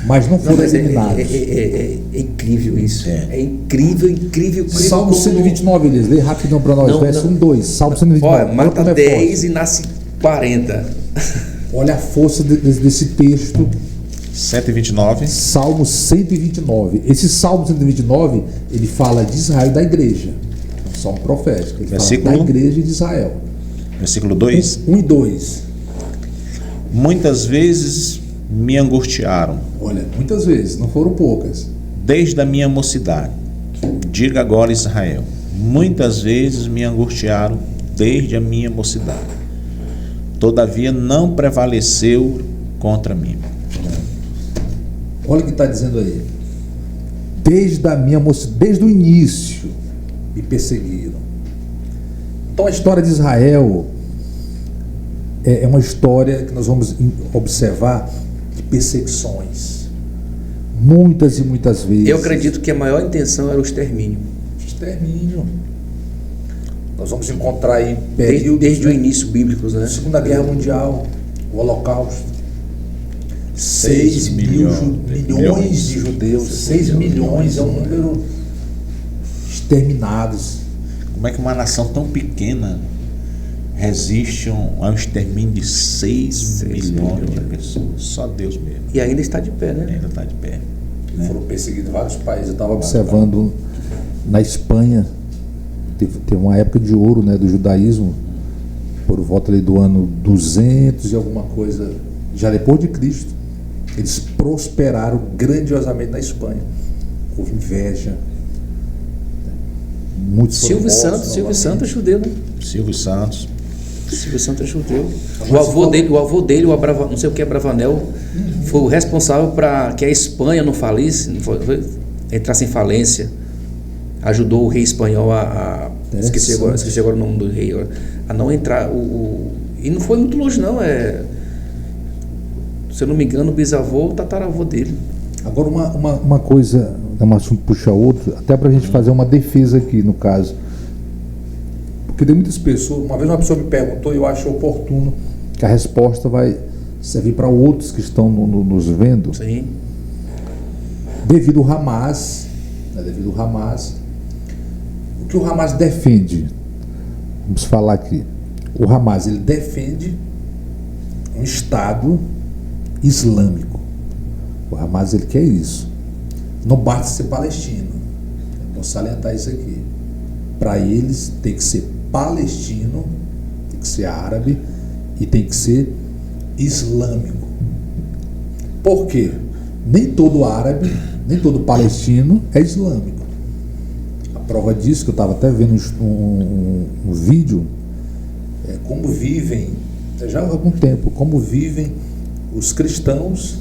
Speaker 2: mas não foram eliminados.
Speaker 1: É incrível isso. É incrível.
Speaker 2: Salmo 129, Elias. Lê rapidão para nós. Verso 1, 2. Salmo 129.
Speaker 1: Olha, mata 10 e nasce 40.
Speaker 2: Olha a força desse texto.
Speaker 3: 129.
Speaker 2: Salmo 129. Esse Salmo 129, ele fala de Israel e da igreja. É um salmo profético. Ele fala da igreja de Israel.
Speaker 3: Versículo 2.
Speaker 2: 1 e 2.
Speaker 3: Muitas vezes me angustiaram.
Speaker 2: Olha, muitas vezes, não foram poucas.
Speaker 3: Desde a minha mocidade. Diga agora, Israel. Muitas vezes me angustiaram desde a minha mocidade. Todavia não prevaleceu contra mim.
Speaker 2: Olha o que está dizendo aí. Desde a minha mocidade, desde o início, me perseguiram. Então a história de Israel é uma história que nós vamos observar de perseguições. Muitas e muitas vezes.
Speaker 1: Eu acredito que a maior intenção era o extermínio.
Speaker 2: Extermínio. Nós vamos encontrar aí períodos,
Speaker 1: desde o início bíblicos, né?
Speaker 2: Segunda Guerra Mundial, o Holocausto. 6 milhões de judeus. 6 milhões é um número exterminados.
Speaker 3: Como é que uma nação tão pequena resiste a um extermínio de 6 milhões de pessoas? Só Deus mesmo.
Speaker 1: E ainda está de pé, né?
Speaker 3: Ainda está de pé. Né?
Speaker 2: Foram perseguidos em vários países. Eu estava observando na Espanha, teve uma época de ouro, né, do judaísmo, por volta ali do ano 200 e alguma coisa, já depois de Cristo. Eles prosperaram grandiosamente na Espanha. Houve inveja, muitos foram
Speaker 1: Silvio
Speaker 2: mortos
Speaker 1: Santos, Silvio
Speaker 2: novamente.
Speaker 1: Santos é judeu, né?
Speaker 3: Silvio Santos.
Speaker 1: Silvio Santos é judeu.
Speaker 2: Mas
Speaker 1: O avô dele, não sei o que é Bravanel, foi o responsável para que a Espanha não falisse, entrasse em falência. Ajudou o rei espanhol esqueci agora o nome do rei, a não entrar. E não foi muito longe, não. Se eu não me engano, o bisavô, o tataravô dele.
Speaker 2: Agora uma coisa, um assunto puxa outro, até para a gente fazer uma defesa aqui no caso. Porque tem muitas pessoas, uma vez uma pessoa me perguntou e eu acho oportuno que a resposta vai servir para outros que estão nos vendo.
Speaker 1: Sim.
Speaker 2: Devido ao Hamas, o que o Hamas defende? Vamos falar aqui. O Hamas, ele defende um Estado islâmico. O Hamas, ele quer isso. Não basta ser palestino. Vou salientar isso aqui. Para eles tem que ser palestino, tem que ser árabe e tem que ser islâmico. Por quê? Nem todo árabe, nem todo palestino é islâmico. A prova disso, que eu estava até vendo um vídeo, como vivem, já há algum tempo, como vivem os cristãos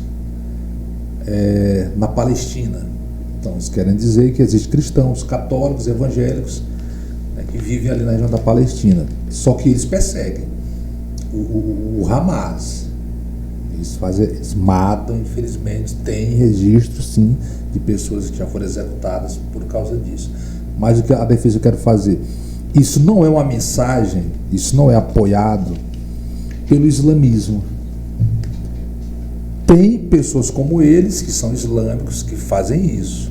Speaker 2: na Palestina. Então, eles querem dizer que existem cristãos, católicos, evangélicos, que vivem ali na região da Palestina. Só que eles perseguem o Hamas. Eles matam, infelizmente, tem registro, sim, de pessoas que já foram executadas por causa disso. Mas o que a defesa eu quero fazer, isso não é uma mensagem, isso não é apoiado pelo islamismo. Tem pessoas como eles, que são islâmicos, que fazem isso.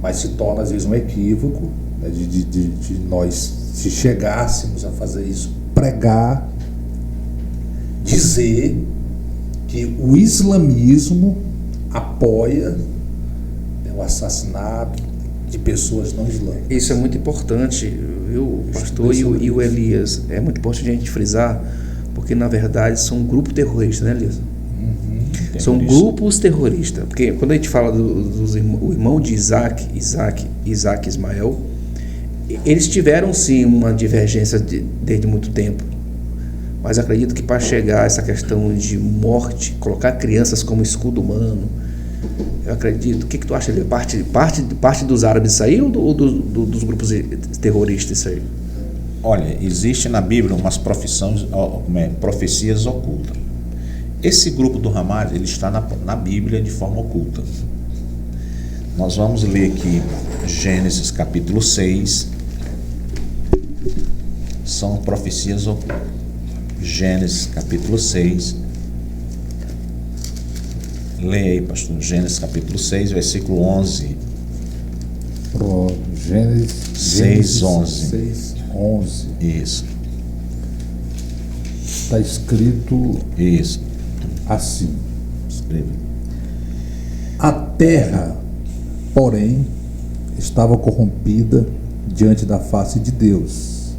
Speaker 2: Mas se torna, às vezes, um equívoco, né, de nós, se chegássemos a fazer isso, pregar, dizer que o islamismo apoia o assassinato de pessoas não islâmicas.
Speaker 1: Isso é muito importante, viu, pastor e o Elias. É muito importante a gente frisar, porque na verdade são um grupo terrorista, né, Elias? São grupos terroristas. Porque quando a gente fala o irmão de Isaac e Ismael, eles tiveram sim uma divergência desde muito tempo. Mas acredito que para chegar a essa questão de morte, colocar crianças como escudo humano, eu acredito. O que tu acha? Parte dos árabes isso aí ou dos grupos terroristas isso aí?
Speaker 3: Olha, existe na Bíblia umas profecias ocultas. Esse grupo do Hamas, ele está na Bíblia de forma oculta. Nós vamos ler aqui Gênesis capítulo 6. São profecias ocultas. Gênesis capítulo 6. Leia aí, pastor. Gênesis capítulo 6, versículo 11.
Speaker 2: Gênesis
Speaker 3: 6, 11.
Speaker 2: 6, 11.
Speaker 3: Isso.
Speaker 2: Está escrito
Speaker 3: Isso.
Speaker 2: assim:
Speaker 3: Escreva.
Speaker 2: a terra, porém, estava corrompida diante da face de Deus,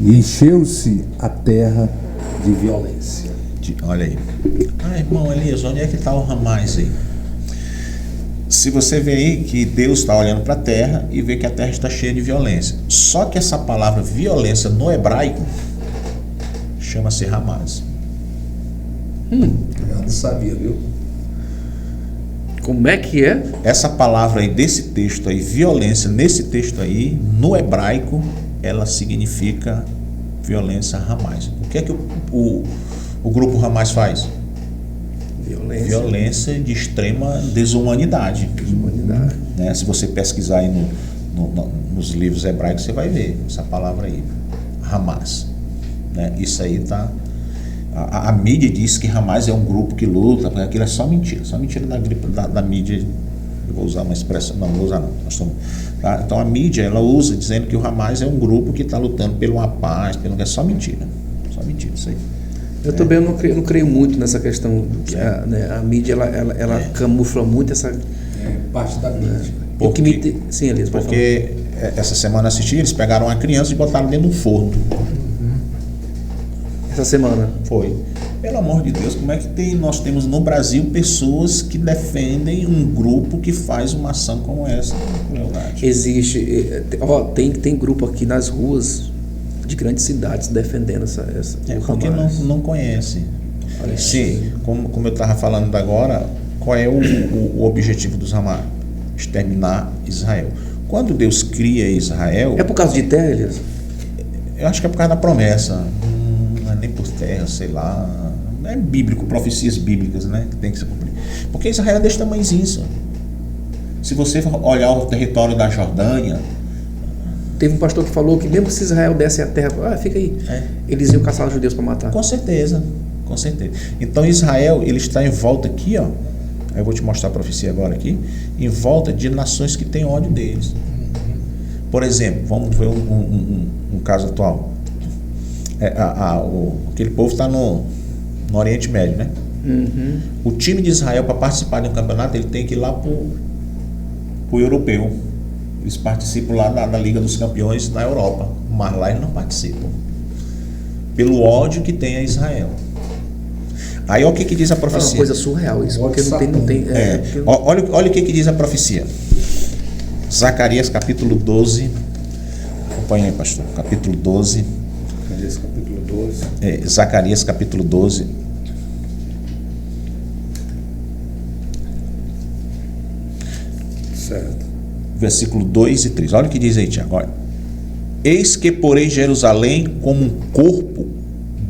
Speaker 2: e encheu-se a terra de violência.
Speaker 3: Olha aí. Irmão Elias, onde é que está o Hamas aí? Se você vê aí que Deus está olhando para a terra e vê que a terra está cheia de violência. Só que essa palavra violência no hebraico chama-se Hamas.
Speaker 2: Eu não sabia, viu?
Speaker 1: Como é que é?
Speaker 3: Essa palavra aí desse texto aí, violência, nesse texto aí, no hebraico, ela significa violência Hamas. O que é que o grupo Hamas faz? Violência de extrema desumanidade. Né? Se você pesquisar aí nos livros hebraicos, você vai ver essa palavra aí, Hamas. Né? Isso aí tá. A mídia diz que Hamas é um grupo que luta, porque aquilo é só mentira da mídia. Eu vou usar uma expressão, não vou usar não. Tá? Então a mídia ela usa dizendo que o Hamas é um grupo que está lutando por uma paz, é só mentira isso aí.
Speaker 1: Eu também não creio muito nessa questão que a mídia ela camufla muito essa
Speaker 2: Parte da mídia.
Speaker 1: Sim, Elias, pode
Speaker 3: porque essa semana eu assisti, eles pegaram uma criança e botaram dentro de um forno.
Speaker 1: essa semana.
Speaker 3: Foi. Pelo amor de Deus, como é que nós temos no Brasil pessoas que defendem um grupo que faz uma ação como essa?
Speaker 1: Existe, tem grupo aqui nas ruas de grandes cidades defendendo essa
Speaker 3: porque não conhece. Sim, como eu estava falando agora, qual é o objetivo dos Hamas? Exterminar Israel. Quando Deus cria Israel...
Speaker 1: É por causa de terra, Elias?
Speaker 3: Eu acho que é por causa da promessa. Não é nem por terra, sei lá. É bíblico, profecias bíblicas, né? Que tem que ser cumprido. Porque Israel é desse tamanhozinho, só. Se você olhar o território da Jordânia...
Speaker 1: Teve um pastor que falou que mesmo se Israel desse a terra, fica aí, eles iam caçar os judeus para matar.
Speaker 3: Com certeza. Então Israel, ele está em volta aqui, ó. Eu vou te mostrar a profecia agora aqui. Em volta de nações que têm ódio deles. Por exemplo, vamos ver um caso atual. Aquele povo está no Oriente Médio, né?
Speaker 1: Uhum.
Speaker 3: O time de Israel, para participar de um campeonato, ele tem que ir lá para o europeu. Eles participam lá da Liga dos Campeões na Europa, mas lá eles não participam. Pelo ódio que tem a Israel. Aí olha o que diz a profecia.
Speaker 1: É uma coisa surreal isso, porque não tem.
Speaker 3: Olha o que diz a profecia. Zacarias capítulo 12. Acompanha aí, pastor. Capítulo 12.
Speaker 2: Zacarias capítulo 12.
Speaker 3: Zacarias capítulo 12.
Speaker 2: Certo.
Speaker 3: Versículo 2 e 3. Olha o que diz aí, Tiago. Olha. Eis que porei Jerusalém como um corpo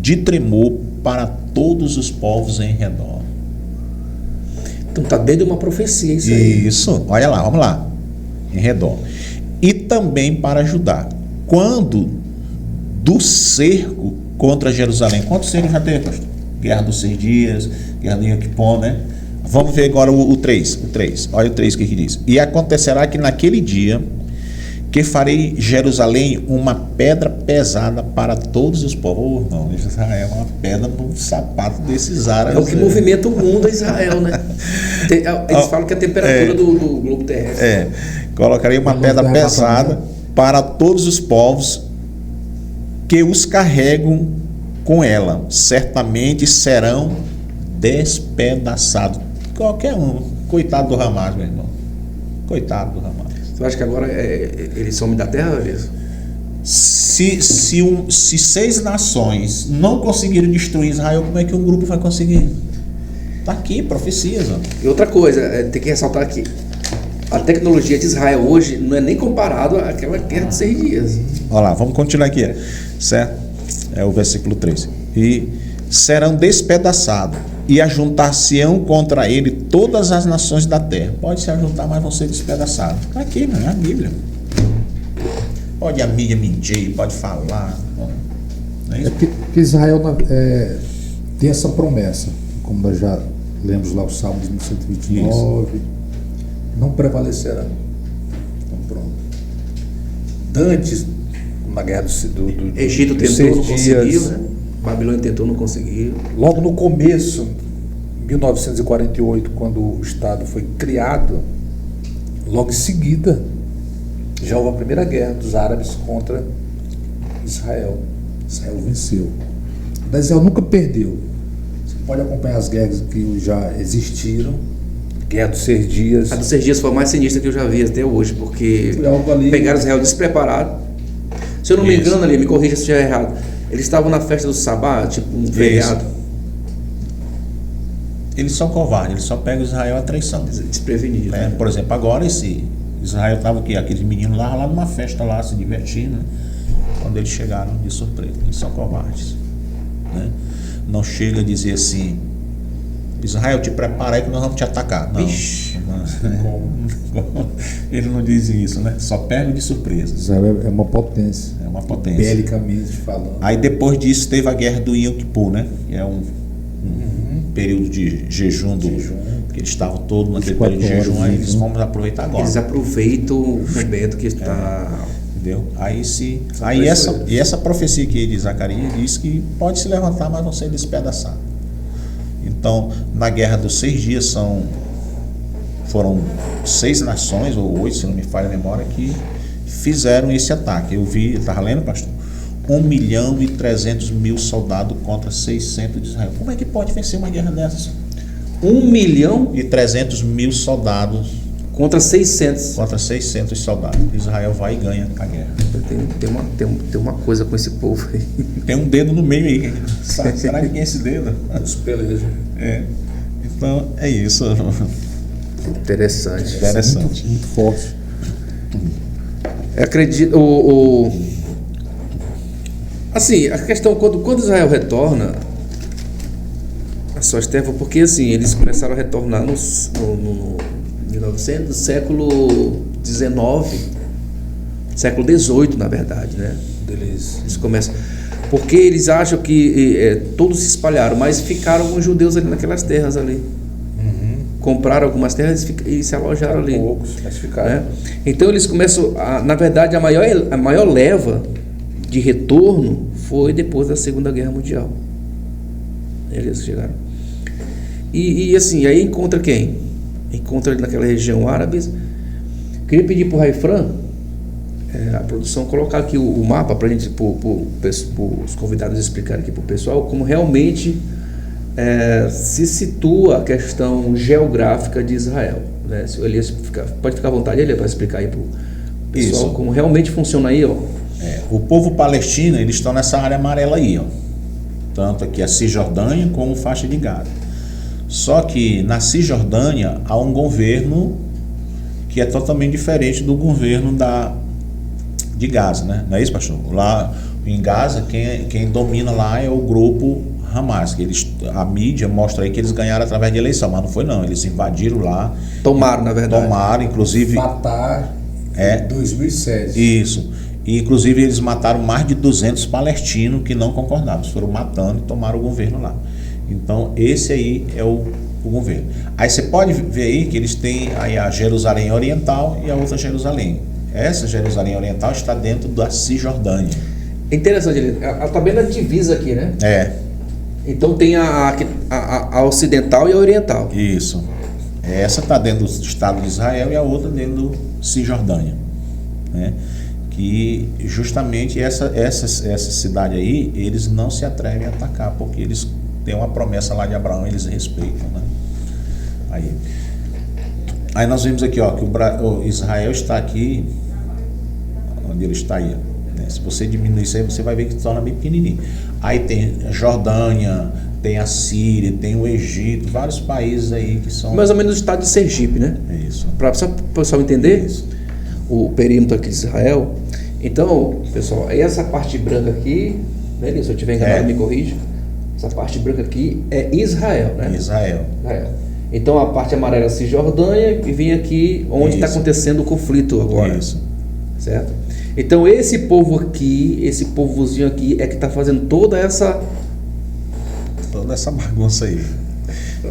Speaker 3: de tremor para todos os povos em redor.
Speaker 1: Então está dentro de uma profecia isso aí.
Speaker 3: Isso. Olha lá, vamos lá. Em redor. E também para Judá. Quando do cerco contra Jerusalém. Quantos cercos já teve, pastor? Guerra dos 6 dias, Guerra do Yom Kippur, né? Vamos ver agora o 3. Olha o 3 que diz. E acontecerá que naquele dia que farei Jerusalém uma pedra pesada para todos os povos. Não, Israel é uma pedra no sapato desses árabes.
Speaker 1: É o que movimenta o mundo, é Israel, né? Eles falam que a temperatura do globo terrestre.
Speaker 3: Colocarei uma pedra pesada para todos os povos que os carregam com ela. Certamente serão despedaçados. Qualquer um. Coitado do Hamas, meu irmão. Coitado do Hamas.
Speaker 1: Você acha que agora eles somem da terra, Elias?
Speaker 3: Se 6 nações não conseguiram destruir Israel, como é que um grupo vai conseguir? Está aqui, profecias. Ó.
Speaker 1: E outra coisa, tem que ressaltar aqui. A tecnologia de Israel hoje não é nem comparado àquela guerra de 6 dias.
Speaker 3: Olha lá, vamos continuar aqui. Certo? É o versículo 13. E serão despedaçados, e ajuntar-se-ão contra ele todas as nações da terra. Pode se ajuntar, mas vão ser despedaçados. Está aqui, não é a Bíblia. Pode a mídia mentir, pode falar. Não é isso?
Speaker 2: Que Israel tem essa promessa, como nós já lemos lá o Salmo 129, isso. Não prevalecerá. Então pronto. Dantes, na guerra do
Speaker 1: Egito tentou, não conseguiu, né? Babilônia tentou, não conseguiu.
Speaker 2: Logo no começo, 1948, quando o Estado foi criado, logo em seguida, já houve a primeira guerra dos árabes contra Israel. Israel venceu. Mas Israel nunca perdeu. Você pode acompanhar as guerras que já existiram. Guerra dos 6 dias.
Speaker 1: A dos 6 dias foi a mais sinistra que eu já vi até hoje, porque pegaram Israel despreparado. Se eu não me engano, ali, me corrija se estiver errado. Eles estavam na festa do Sabá, tipo um feriado.
Speaker 3: Eles são covardes, eles só pegam Israel a traição.
Speaker 1: Desprevenido.
Speaker 3: Né? Por exemplo, agora Israel estava aqui, aqueles meninos lá numa festa lá, se divertindo, né? Quando eles chegaram de surpresa. Eles são covardes. Né? Não chega a dizer assim, Israel, te prepara aí que nós vamos te atacar. Não.
Speaker 1: Vixe.
Speaker 3: Eles não dizem isso, né? Só pegam de surpresa.
Speaker 2: Israel é uma potência.
Speaker 3: É uma potência.
Speaker 2: Belicamente falando.
Speaker 3: Aí depois disso teve a guerra do Yom Kippur, né? Que é um período de jejum que eles estavam todos naquele período de jejum, aí eles vamos aproveitar agora.
Speaker 1: Eles aproveitam o momento que está.
Speaker 3: Entendeu? Essa profecia que de Zacarias diz que pode se levantar, mas vão ser despedaçados. Então, na guerra dos 6 dias foram 6 nações, ou 8, se não me falha a memória, que fizeram esse ataque. Eu estava lendo, pastor, 1.300.000 soldados contra 600 de Israel. Como é que pode vencer uma guerra dessas?
Speaker 1: 1.300.000
Speaker 3: soldados
Speaker 1: contra 600.
Speaker 3: Contra 600 soldados. Israel vai e ganha a guerra.
Speaker 1: Tem uma coisa com esse povo aí.
Speaker 3: Tem um dedo no meio aí. Será que tem esse dedo?
Speaker 2: Beleza.
Speaker 3: Então, é isso.
Speaker 1: Interessante.
Speaker 2: Muito forte.
Speaker 1: Acredito. Assim, a questão, quando Israel retorna a suas terras, porque assim, eles começaram a retornar no 1900, século XIX, século XVIII, na verdade, né? Eles começam, porque eles acham que todos se espalharam, mas ficaram alguns judeus ali naquelas terras ali. Compraram algumas terras e se alojaram ali.
Speaker 2: Poucos, mas ficaram.
Speaker 1: Né? Então eles começam, na verdade, a maior leva de retorno foi depois da Segunda Guerra Mundial. Eles chegaram. E assim, aí encontra quem? Encontra ali naquela região árabe. Queria pedir para o Raifran, a produção, colocar aqui o mapa para a gente, para os convidados explicarem aqui para o pessoal como realmente se situa a questão geográfica de Israel. Né? Se o Elias pode ficar à vontade, Elias, para explicar aí para o pessoal como realmente funciona aí, ó.
Speaker 3: O povo palestino, eles estão nessa área amarela aí, ó. Tanto aqui a Cisjordânia como faixa de Gaza. Só que na Cisjordânia há um governo que é totalmente diferente do governo de Gaza, né? Não é isso, pastor? Lá em Gaza, quem domina lá é o grupo Hamas, que a mídia mostra aí que eles ganharam através de eleição, mas não foi não, eles invadiram lá.
Speaker 1: Tomaram, na verdade.
Speaker 3: Tomaram, inclusive...
Speaker 2: Fatah, 2007.
Speaker 3: Isso. E, inclusive, eles mataram mais de 200 palestinos que não concordavam. Eles foram matando e tomaram o governo lá. Então, esse aí é o governo. Aí você pode ver aí que eles têm aí a Jerusalém Oriental e a outra Jerusalém. Essa Jerusalém Oriental está dentro da Cisjordânia.
Speaker 1: Interessante, ela está bem na divisa aqui, né? Então tem a ocidental e a oriental.
Speaker 3: Isso. Essa está dentro do Estado de Israel e a outra dentro do Cisjordânia, né? Que justamente essa cidade aí, eles não se atrevem a atacar, porque eles têm uma promessa lá de Abraão, eles respeitam, né? Aí nós vimos aqui, ó, que o Israel está aqui, onde ele está aí, né? Se você diminuir isso aí, você vai ver que se torna bem pequenininho. Aí tem a Jordânia, tem a Síria, tem o Egito, vários países aí que são...
Speaker 1: Mais ou menos o estado de Sergipe, né?
Speaker 3: É isso.
Speaker 1: Só para o pessoal entender o perímetro aqui de Israel. Então, pessoal, aí essa parte branca aqui, né, se eu estiver enganado, me corrija. Essa parte branca aqui é Israel, né?
Speaker 3: Israel.
Speaker 1: Então a parte amarela é Cisjordânia e vem aqui onde está acontecendo o conflito agora.
Speaker 3: Isso.
Speaker 1: Certo? Então esse povo aqui, esse povozinho aqui é que está fazendo toda essa
Speaker 3: bagunça aí.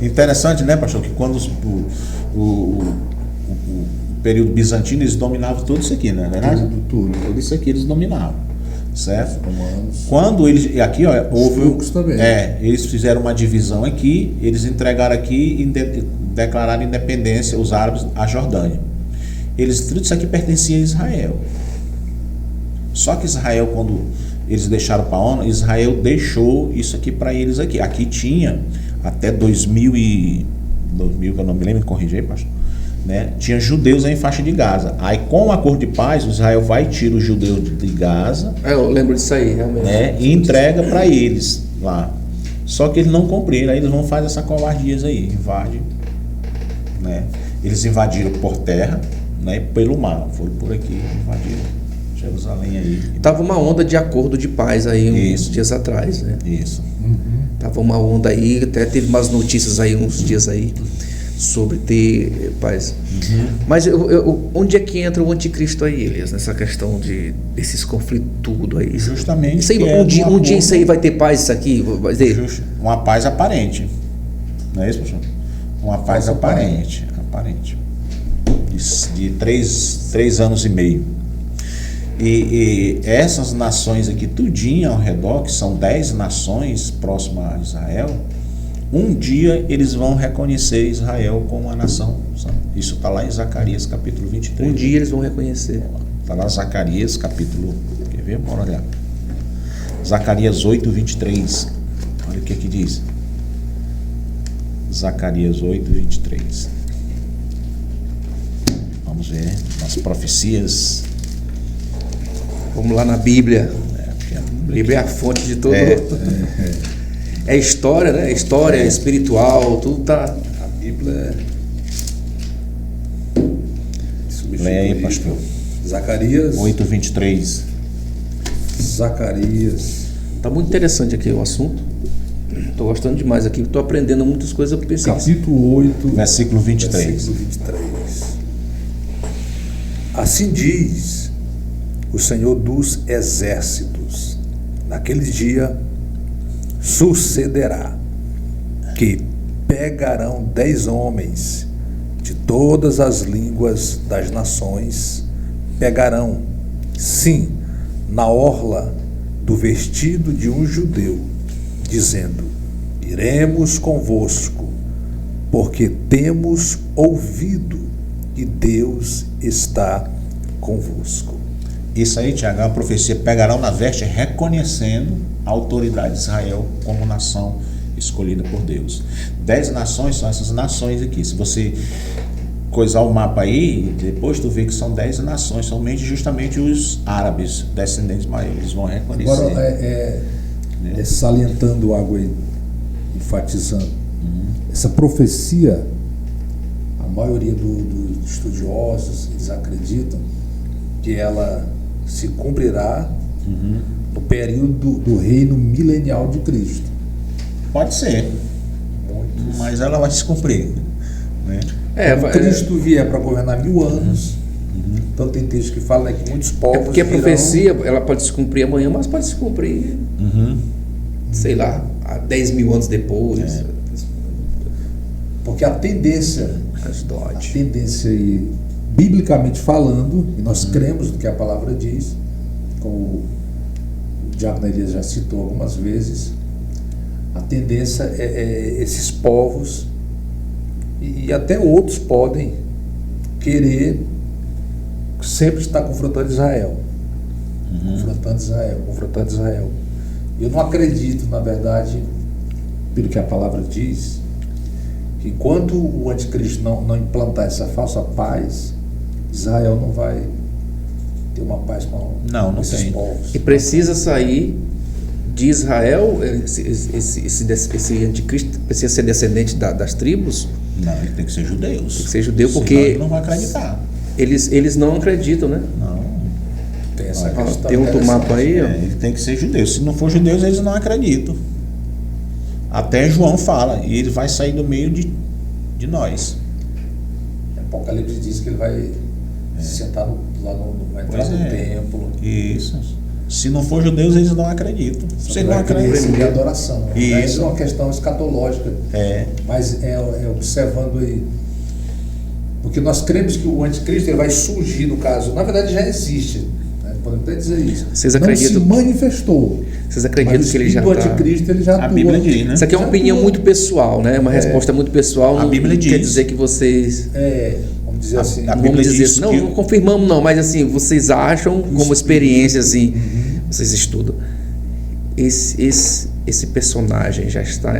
Speaker 3: Interessante, né, pastor, que quando o período bizantino eles dominavam tudo isso aqui, né? Tudo isso aqui eles dominavam, certo?
Speaker 2: Romanos.
Speaker 3: Quando eles aqui, ó, houve
Speaker 2: também.
Speaker 3: eles fizeram uma divisão aqui, eles entregaram aqui e declararam independência os árabes à Jordânia. Tudo isso aqui pertencia a Israel. Só que Israel, quando eles deixaram para a ONU, Israel deixou isso aqui para eles aqui. Aqui tinha até 2000 que eu não me lembro, me corrija aí, pastor, né? Tinha judeus em faixa de Gaza. Aí com o acordo de paz, Israel vai e tira os judeus de Gaza.
Speaker 1: Eu lembro disso aí, realmente.
Speaker 3: Né? E entrega para eles lá. Só que eles não cumpriram, aí eles vão fazer essa covardia aí, invadem, né? Eles invadiram por terra, né? Pelo mar, foram por aqui, invadiram Jerusalém aí.
Speaker 1: Tava uma onda de acordo de paz aí uns dias atrás, né?
Speaker 3: Isso.
Speaker 1: Tava uma onda aí, até teve umas notícias aí uns dias aí sobre ter paz. Mas onde é que entra o anticristo aí, Elias, nessa questão desses conflitos tudo aí?
Speaker 3: Justamente.
Speaker 1: Isso aí, um dia isso aí vai ter paz, isso aqui? Vai ter?
Speaker 3: Uma paz aparente. Não é isso, pastor? Uma paz aparente. De 3 anos e meio. E essas nações aqui, tudinho ao redor, que são 10 nações próximas a Israel, um dia eles vão reconhecer Israel como uma nação. Isso está lá em Zacarias capítulo 23.
Speaker 1: Um dia eles vão reconhecer.
Speaker 3: Está lá Zacarias capítulo... Quer ver? Bora olhar. Zacarias 8, 23. Olha o que aqui diz. Zacarias 8, 23. Vamos ver as profecias.
Speaker 1: Vamos lá na Bíblia. A Bíblia é a fonte de todo. É história, né? História espiritual, tudo tá.
Speaker 2: A Bíblia é.
Speaker 3: Leia aí, pastor.
Speaker 2: Zacarias.
Speaker 3: 8, 23.
Speaker 2: Zacarias.
Speaker 1: Tá muito interessante aqui o assunto. Tô gostando demais aqui. Tô aprendendo muitas coisas. Eu pensei
Speaker 2: Capítulo 8.
Speaker 3: Versículo 23.
Speaker 2: Versículo 23. Assim diz o Senhor dos Exércitos: naquele dia sucederá que pegarão 10 homens de todas as línguas das nações, pegarão, sim, na orla do vestido de um judeu, dizendo: iremos convosco, porque temos ouvido que Deus está convosco.
Speaker 3: Isso aí, Tiago, é uma profecia. Pegarão na veste, reconhecendo a autoridade de Israel como nação escolhida por Deus. 10 nações são essas nações aqui. Se você coisar o mapa aí, depois tu vê que são 10 nações, somente justamente os árabes, descendentes maiores, eles vão reconhecer.
Speaker 2: Agora, salientando algo aí, enfatizando, essa profecia, a maioria dos estudiosos, eles acreditam que ela se cumprirá no período do reino milenial de Cristo.
Speaker 3: Pode ser, mas ela vai se cumprir, né?
Speaker 2: Cristo vier para governar 1000 anos, então tem texto que fala, né, que muitos povos
Speaker 1: porque a profecia, ela pode se cumprir amanhã, mas pode se cumprir, sei lá, há 10 mil anos depois.
Speaker 2: Porque a tendência aí, biblicamente falando, e nós cremos no que a palavra diz, como o Diácono Elias já citou algumas vezes, a tendência é esses povos, e até outros podem querer sempre estar confrontando Israel. Confrontando Israel. Eu não acredito, na verdade, pelo que a palavra diz, que enquanto o anticristo não implantar essa falsa paz, Israel não vai ter uma paz com esses povos.
Speaker 1: E precisa sair de Israel, esse anticristo precisa ser descendente das tribos?
Speaker 3: Não, ele tem que ser judeu.
Speaker 1: Tem que ser judeu, porque
Speaker 3: ele não vai acreditar.
Speaker 1: Eles não acreditam, né?
Speaker 3: Não.
Speaker 2: Tem essa questão.
Speaker 1: Tem outro mapa aí, ó.
Speaker 3: Ele tem que ser judeu. Se não for judeus, eles não acreditam. Até João fala, e ele vai sair do meio de nós.
Speaker 2: Apocalipse diz que ele vai se sentar vai entrar no templo.
Speaker 3: Isso. Se não for judeus, eles não acreditam. Você não acredita.
Speaker 2: Receber adoração.
Speaker 3: Isso
Speaker 2: é uma questão escatológica. Mas observando aí. Porque nós cremos que o anticristo ele vai surgir, no caso. Na verdade, já existe. Podemos até dizer isso.
Speaker 1: Vocês acreditam?
Speaker 2: Não se manifestou.
Speaker 1: Vocês acreditam que ele já está?
Speaker 2: O anticristo ele já atua.
Speaker 3: A Bíblia diz, né?
Speaker 1: Isso aqui é uma opinião muito pessoal, né? Uma resposta muito pessoal.
Speaker 3: A Bíblia diz.
Speaker 1: Quer dizer que vocês...
Speaker 2: vamos dizer assim.
Speaker 3: A Bíblia diz
Speaker 1: assim, não confirmamos não, mas assim, vocês acham, como experiência, assim, vocês estudam, esse personagem já está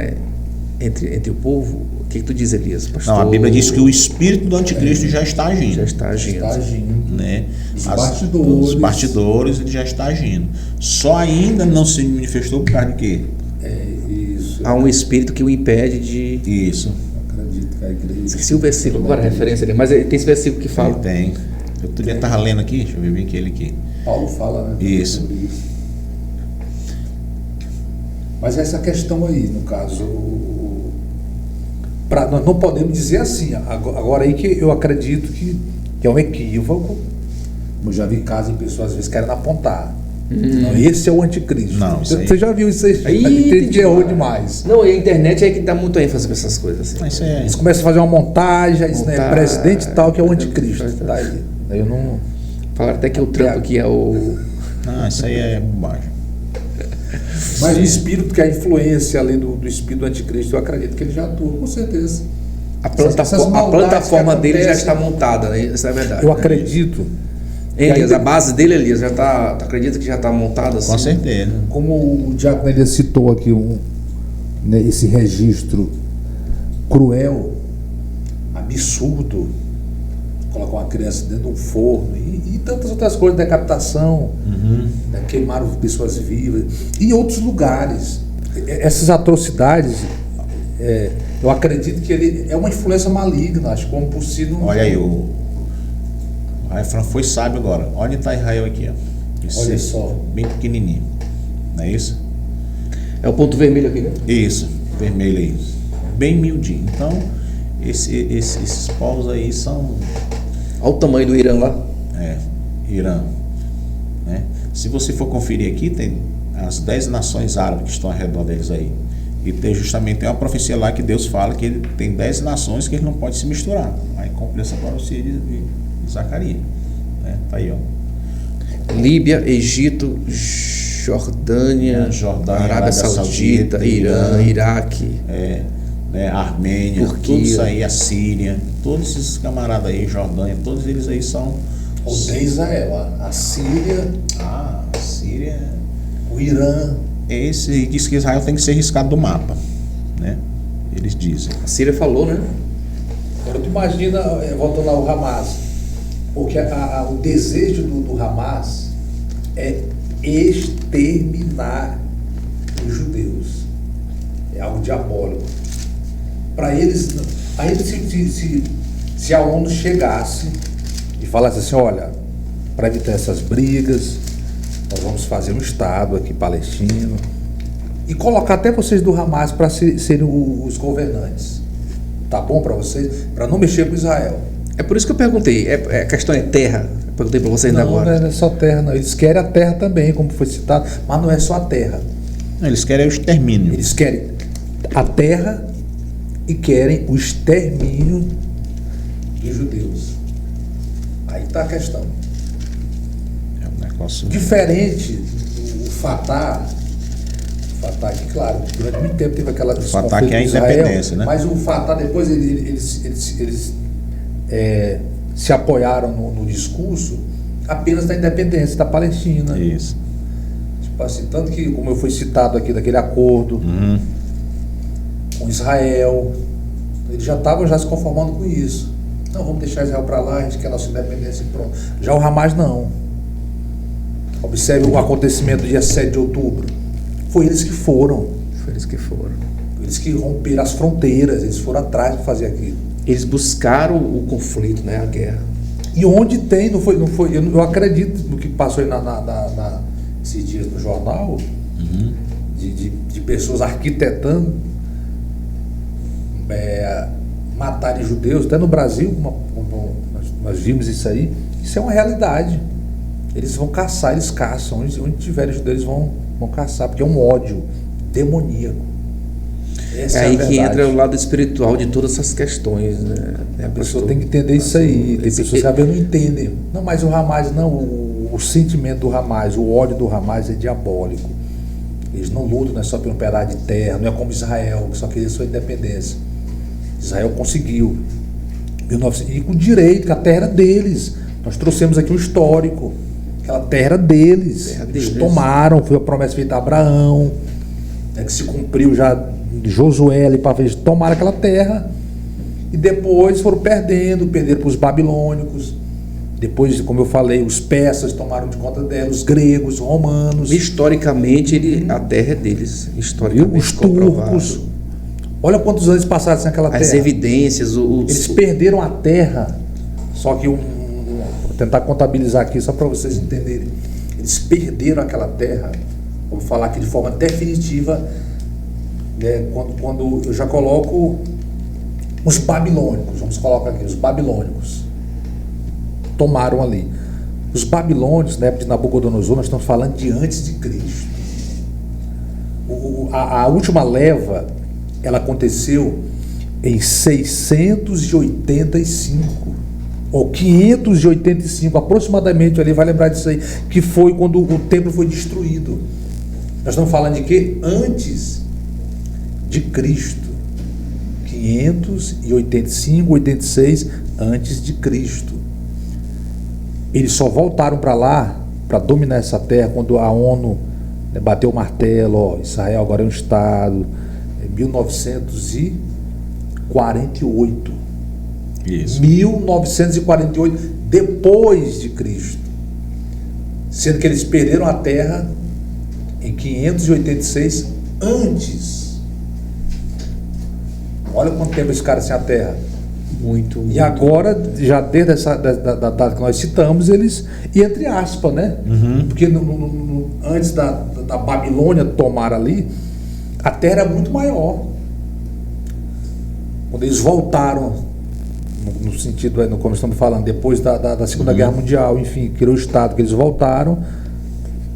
Speaker 1: entre o povo? O que tu diz, Elias, pastor?
Speaker 3: Não, a Bíblia diz que o espírito do anticristo já está agindo.
Speaker 1: Já está agindo.
Speaker 3: Né?
Speaker 2: Os
Speaker 3: bastidores ele já está agindo. Só ainda não se manifestou por causa de quê?
Speaker 2: Isso.
Speaker 1: Há um espírito que o impede de...
Speaker 3: Isso.
Speaker 2: Acredito que a igreja...
Speaker 1: Esqueci o versículo, agora a referência dele, mas tem esse versículo que fala.
Speaker 3: Tem. Eu também estava lendo aqui, deixa eu ver bem aquele aqui.
Speaker 2: Paulo fala, né?
Speaker 3: Isso.
Speaker 2: Mas essa questão aí, no caso, nós não podemos dizer assim, agora aí que eu acredito que é um equívoco. Eu já vi casos em pessoas às vezes querem apontar. Não, esse é o anticristo.
Speaker 3: Não,
Speaker 2: você já viu isso aí? Tem erro demais.
Speaker 1: Não, e a internet é que dá muito ênfase para essas coisas. Assim.
Speaker 2: Eles começam a fazer uma montagem, né, presidente tal, que é o anticristo. Daí eu não...
Speaker 1: Falaram até que o Trump aqui é o...
Speaker 3: Não, isso aí é bobagem.
Speaker 2: Mas o espírito, que é a influência além do espírito do anticristo, eu acredito que ele já atua, com certeza.
Speaker 1: A plataforma dele já está montada, né? Isso é verdade.
Speaker 2: Eu acredito
Speaker 1: Elias, a base dele, Elias, já tá, tu acredita que já está montada assim?
Speaker 3: Com certeza.
Speaker 2: Como o diácono Elias citou aqui né, esse registro cruel, absurdo, colocar uma criança dentro de um forno e tantas outras coisas, decapitação, né, queimaram pessoas vivas, e outros lugares. Essas atrocidades, eu acredito que ele é uma influência maligna, acho que como possível.
Speaker 3: Olha aí, o Efraim foi sábio agora. Onde está Israel aqui? Ó.
Speaker 2: Olha só.
Speaker 3: Bem pequenininho. Não é isso?
Speaker 1: É o ponto vermelho aqui, né?
Speaker 3: Isso, vermelho aí. Bem miudinho. Então, esses povos aí são...
Speaker 1: Olha o tamanho do Irã lá.
Speaker 3: Irã. Né? Se você for conferir aqui, tem as 10 nações árabes que estão ao redor deles aí. E tem uma profecia lá que Deus fala que ele tem 10 nações que ele não pode se misturar. Aí cumpre essa profecia de Zacarias. Né? Tá aí, ó.
Speaker 1: Líbia, Egito, Jordânia, Arábia Saudita, Irã, Iraque.
Speaker 3: Né, Armênia,
Speaker 1: Turquia.
Speaker 3: tudo isso aí, a Síria, todos esses camaradas aí, Jordânia, todos eles aí são...
Speaker 2: Odeia Israel, a Síria,
Speaker 3: a Síria...
Speaker 2: o Irã.
Speaker 3: Esse diz que Israel tem que ser riscado do mapa, né? Eles dizem.
Speaker 1: A Síria falou, né?
Speaker 2: Agora tu imagina, voltando lá o Hamas, porque o desejo do Hamas é exterminar os judeus. É algo diabólico. Para eles, ainda se a ONU chegasse e falasse assim, olha, para evitar essas brigas, nós vamos fazer um Estado aqui palestino e colocar até vocês do Hamas para serem os governantes. Tá bom para vocês? Para não mexer com Israel.
Speaker 1: É por isso que eu perguntei. A questão é terra. Eu perguntei para vocês ainda agora.
Speaker 2: Não é só terra, não. Eles querem a terra também, como foi citado, mas não é só a terra.
Speaker 3: Eles querem o extermínio.
Speaker 2: Eles querem a terra e querem o extermínio dos judeus. Aí está a questão.
Speaker 3: É um negócio...
Speaker 2: Diferente do Fatah. O Fatah aqui, claro, durante muito tempo teve aquela...
Speaker 3: O Fatah que é a independência, né?
Speaker 2: Mas o Fatah depois eles se apoiaram no discurso apenas da independência da Palestina.
Speaker 3: Isso.
Speaker 2: Tipo assim, tanto que, como eu fui citado aqui, daquele acordo com Israel, eles já estavam se conformando com isso. Não, vamos deixar Israel para lá, a gente quer a nossa independência e pronto. Já o Hamas não. Observe o acontecimento do dia 7 de outubro. Foi eles que foram.
Speaker 1: Foi eles que foram.
Speaker 2: Eles que romperam as fronteiras, eles foram atrás para fazer aquilo.
Speaker 1: Eles buscaram o conflito, né, a guerra.
Speaker 2: E onde tem, não foi, eu acredito no que passou aí esses dias no jornal, de pessoas arquitetando matarem judeus, até no Brasil, nós vimos isso aí, isso é uma realidade. Eles vão caçar, eles caçam, onde tiverem judeus eles vão caçar, porque é um ódio demoníaco. Essa
Speaker 1: é aí
Speaker 2: a
Speaker 1: que entra o lado espiritual de todas essas questões, né?
Speaker 2: A pessoa tem que entender isso aí. Tem pessoas que às vezes não entendem. Não, mas o Hamas, não, o sentimento do Hamas, o ódio do Hamas é diabólico. Eles não lutam, não é só por um pedaço de terra, não é como Israel, que só queria sua independência. Israel conseguiu. E com direito, que a terra era deles. Nós trouxemos aqui um histórico. Aquela terra deles. Eles tomaram, foi a promessa feita a Abraão, que se cumpriu já de Josué ali para ver, tomaram aquela terra e depois foram perderam para os babilônicos, depois, como eu falei, os persas tomaram de conta dela, os gregos, os romanos.
Speaker 1: Historicamente a terra é deles, historicamente
Speaker 2: os turcos. Olha quantos anos passaram sem aquela terra.
Speaker 1: As evidências,
Speaker 2: eles perderam a terra, só que vou tentar contabilizar aqui só para vocês entenderem. Eles perderam aquela terra, vou falar aqui de forma definitiva. Quando eu já coloco os babilônicos, vamos colocar aqui, os babilônicos tomaram ali. Os babilônios, na época de Nabucodonosor, nós estamos falando de antes de Cristo. A última leva, ela aconteceu em 685, ou 585, aproximadamente, ali vai lembrar disso aí, que foi quando o templo foi destruído. Nós estamos falando de quê? Antes de Cristo, 585, 86 antes de Cristo. eles só voltaram para lá, para dominar essa terra, quando a ONU, né, bateu o martelo, ó, Israel agora é um Estado, em 1948.
Speaker 3: Isso.
Speaker 2: 1948, depois de Cristo. Sendo que eles perderam a terra em 586 antes. Olha quanto tempo esse cara sem a terra.
Speaker 1: Muito.
Speaker 2: E agora, já desde essa da data que nós citamos, eles, e entre aspas, né? Porque antes da Babilônia tomar ali, a terra era muito maior. Quando eles voltaram, no sentido, como estamos falando, depois da Segunda Guerra Mundial, enfim, criou o Estado, que eles voltaram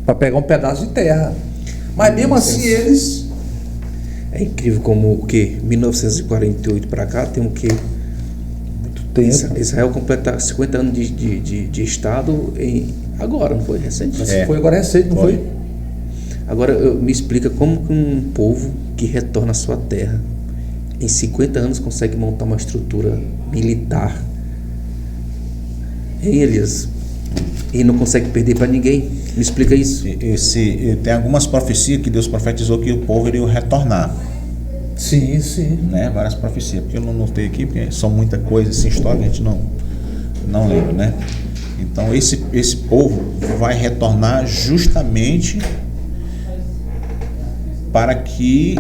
Speaker 2: para pegar um pedaço de terra. Mas mesmo assim eles...
Speaker 1: É incrível como o quê? 1948 para cá tem o quê?
Speaker 2: Muito tempo.
Speaker 1: Israel completa 50 anos de Estado agora, não foi? Recente?
Speaker 2: Foi agora recente, não foi?
Speaker 1: Agora me explica como que um povo que retorna à sua terra em 50 anos consegue montar uma estrutura militar, hein, Elias? E não consegue perder para ninguém. Me explica isso.
Speaker 3: Tem algumas profecias que Deus profetizou que o povo iria retornar.
Speaker 2: Sim, sim.
Speaker 3: Né? Várias profecias, porque eu não notei aqui, porque são muita coisa assim, história que a gente não lembra, né? Então esse povo vai retornar justamente para que,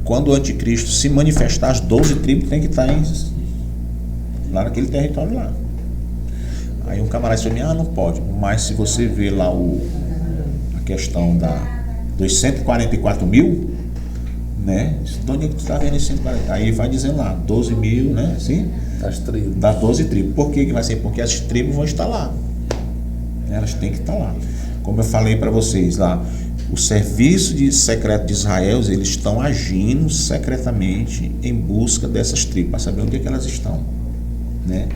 Speaker 3: quando o anticristo se manifestar, as 12 tribos tem que estar lá naquele território lá. Aí um camarada disse: não pode. Mas se você vê lá a questão dos 144 mil, né? De onde é que tu está vendo esse 140? Aí vai dizendo lá, 12 mil, né? Assim, das 12 tribos. Por que vai ser? Porque as tribos vão estar lá. Elas têm que estar lá. Como eu falei para vocês lá, o serviço secreto de Israel, eles estão agindo secretamente em busca dessas tribos, para saber onde é que elas estão, né?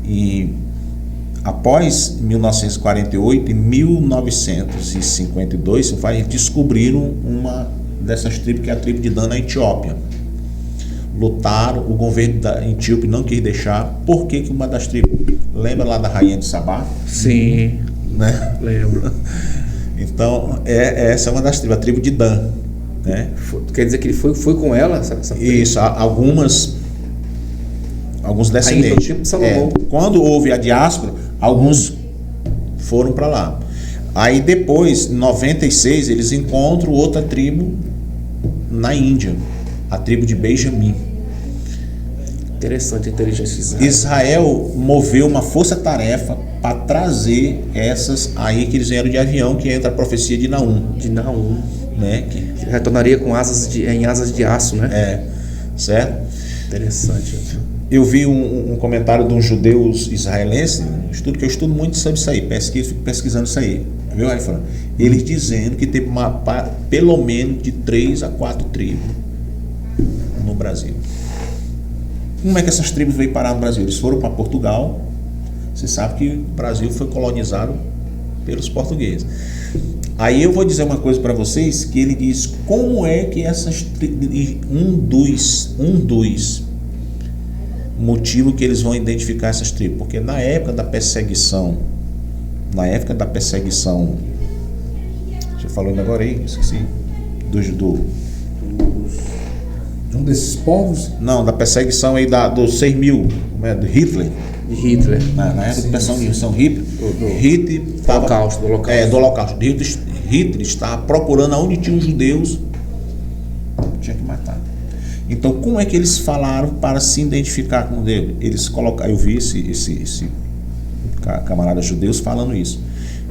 Speaker 3: E após 1948 e 1952, descobriram uma dessas tribos, que é a tribo de Dan, na Etiópia. Lutaram, o governo da Etíope não quis deixar. Por que uma das tribos? Lembra lá da rainha de Sabá?
Speaker 1: Sim,
Speaker 3: né?
Speaker 1: Lembro.
Speaker 3: Então, essa é uma das tribos, a tribo de Dan, né?
Speaker 1: Quer dizer que ele foi com ela? Essa
Speaker 3: Isso, alguns descendentes.
Speaker 1: Aí, no tempo de Salomão.
Speaker 3: Quando houve a diáspora, alguns foram para lá. Aí depois, em 96, eles encontram outra tribo na Índia, a tribo de Benjamim.
Speaker 1: Interessante a inteligência de Israel.
Speaker 3: Israel moveu uma força-tarefa para trazer essas aí, que eles vieram de avião, que entra a profecia de Naum.
Speaker 1: De Naum.
Speaker 3: Né? Que
Speaker 1: retornaria com asas de aço, né?
Speaker 3: Certo?
Speaker 1: Interessante.
Speaker 3: Eu vi um comentário de um judeu israelense, que eu estudo muito sobre isso aí, fico pesquisando isso aí, viu, Raifran? Ele dizendo que teve pelo menos de 3 a 4 tribos no Brasil. Como é que essas tribos veio parar no Brasil? Eles foram para Portugal. Você sabe que o Brasil foi colonizado pelos portugueses. Aí eu vou dizer uma coisa para vocês, que ele diz como é que essas um dos motivos que eles vão identificar essas tribos, porque na época da perseguição, você falou ainda agora aí, esqueci, de
Speaker 2: um desses povos?
Speaker 3: Não, da perseguição aí dos 6 mil, do Hitler.
Speaker 1: De Hitler.
Speaker 3: Na época da perseguição Hitler, Hitler estava...
Speaker 1: do Holocausto.
Speaker 3: Hitler estava procurando aonde tinha os judeus, tinha que matar. Então, como é que eles falaram para se identificar com Deus? Eles colocaram, eu vi esse camarada judeus falando isso.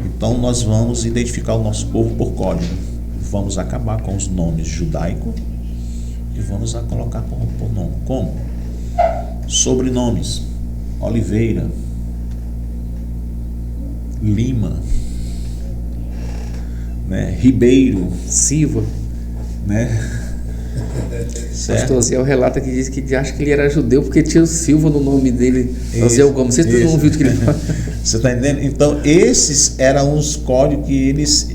Speaker 3: Então, nós vamos identificar o nosso povo por código. Vamos acabar com os nomes judaicos e vamos colocar por nome. Como? Sobrenomes: Oliveira, Lima, né? Ribeiro,
Speaker 1: Silva,
Speaker 3: né?
Speaker 1: Pastor Ziel relata que diz que acha que ele era judeu porque tinha o Silva no nome dele. Ziel Gomes, você não viu o que ele fala?
Speaker 3: Você está entendendo? Então, esses eram os códigos que eles...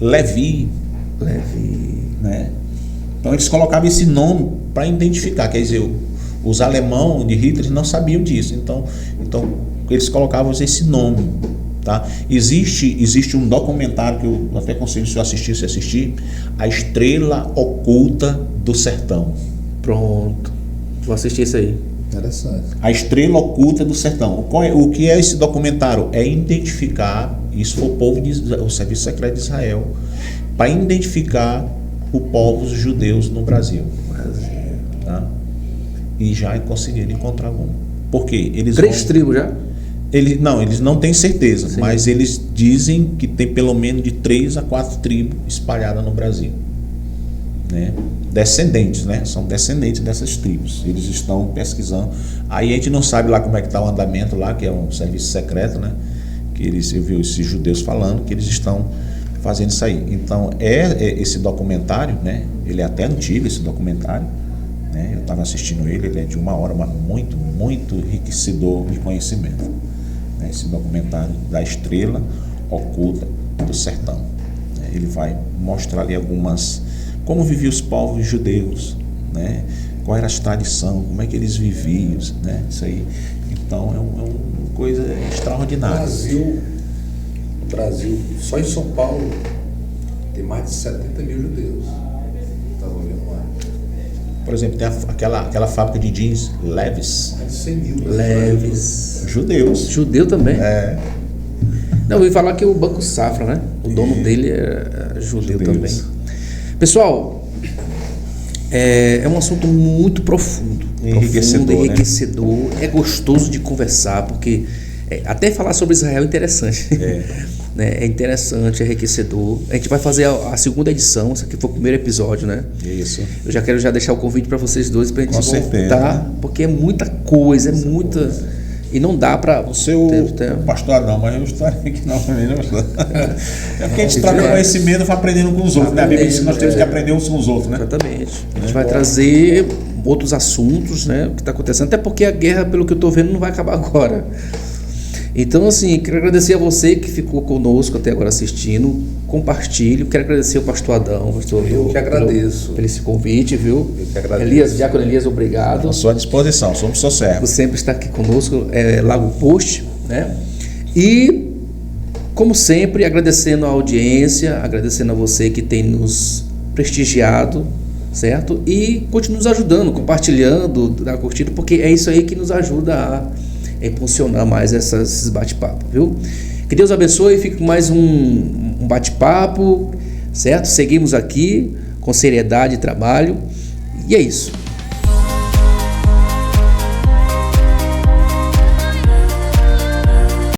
Speaker 3: Levi, né? Então, eles colocavam esse nome para identificar. Quer dizer, os alemãos de Hitler não sabiam disso. Então eles colocavam esse nome, tá? Existe um documentário que eu até aconselho se assistir, A Estrela Oculta do Sertão.
Speaker 1: Pronto, vou assistir isso aí.
Speaker 2: Interessante.
Speaker 3: A Estrela Oculta do Sertão. O que é esse documentário? É identificar, isso foi o Serviço Secreto de Israel, para identificar os povos judeus no Brasil. Tá? E já conseguiram encontrar um. Por quê? Eles
Speaker 1: 3 tribos já?
Speaker 3: Eles não têm certeza,
Speaker 1: Sim.
Speaker 3: mas eles dizem que tem pelo menos de 3 a 4 tribos espalhadas no Brasil. Né? Descendentes, né? São descendentes dessas tribos. Eles estão pesquisando. Aí a gente não sabe lá como é que está o andamento lá, que é um serviço secreto, né? Que eu vi esses judeus falando que eles estão fazendo isso aí. Então esse documentário, né? Ele é até antigo, esse documentário, né? Eu estava assistindo ele é de 1 hora, mas muito, muito enriquecedor de conhecimento, né? Esse documentário da Estrela Oculta do Sertão, né? Ele vai mostrar ali como viviam os povos judeus, né? Qual era a tradição, como é que eles viviam, né? Isso aí. Então é uma coisa extraordinária.
Speaker 2: O Brasil, só em São Paulo, tem mais de 70 mil judeus. Estava olhando lá.
Speaker 3: Por exemplo, tem aquela fábrica de jeans Levi's.
Speaker 2: Mais de 100 mil.
Speaker 1: Leves.
Speaker 3: Judeus.
Speaker 1: Judeu também?
Speaker 3: É.
Speaker 1: Não, eu ia falar que o Banco Safra, né? O dono dele é judeu
Speaker 3: Judeus.
Speaker 1: também. Pessoal, é um assunto muito profundo, enriquecedor,
Speaker 3: né?
Speaker 1: É gostoso de conversar, porque até falar sobre Israel é interessante. Né? É interessante, é enriquecedor. A gente vai fazer a segunda edição, esse aqui foi o primeiro episódio, né?
Speaker 3: Isso.
Speaker 1: Eu já quero deixar o convite para vocês dois, para a gente
Speaker 3: Com
Speaker 1: voltar,
Speaker 3: certeza.
Speaker 1: porque é muita coisa, e não dá para...
Speaker 3: O seu pastor não, mas eu estarei aqui não também, né, pastor? É porque a gente troca conhecimento e vai aprendendo com os outros, né? A Bíblia diz que nós temos que aprender uns com os outros, né?
Speaker 1: Exatamente. A gente vai trazer outros assuntos, né? O que está acontecendo, até porque a guerra, pelo que eu estou vendo, não vai acabar agora. Então, assim, quero agradecer a você que ficou conosco até agora assistindo. Compartilhe. Quero agradecer ao pastor Adão.
Speaker 2: Eu que agradeço.
Speaker 1: Pelo esse convite, viu?
Speaker 2: Eu que agradeço.
Speaker 1: Diácono Elias, obrigado.
Speaker 3: À sua disposição, somos seu servo.
Speaker 1: Por sempre estar aqui conosco, lá no post, né? E, como sempre, agradecendo a audiência, agradecendo a você que tem nos prestigiado, certo? E continue nos ajudando, compartilhando, dar curtida, porque é isso aí que nos ajuda a impulsionar mais esses bate-papos, viu? Que Deus abençoe, fique com mais um bate-papo, certo? Seguimos aqui com seriedade e trabalho, e é isso.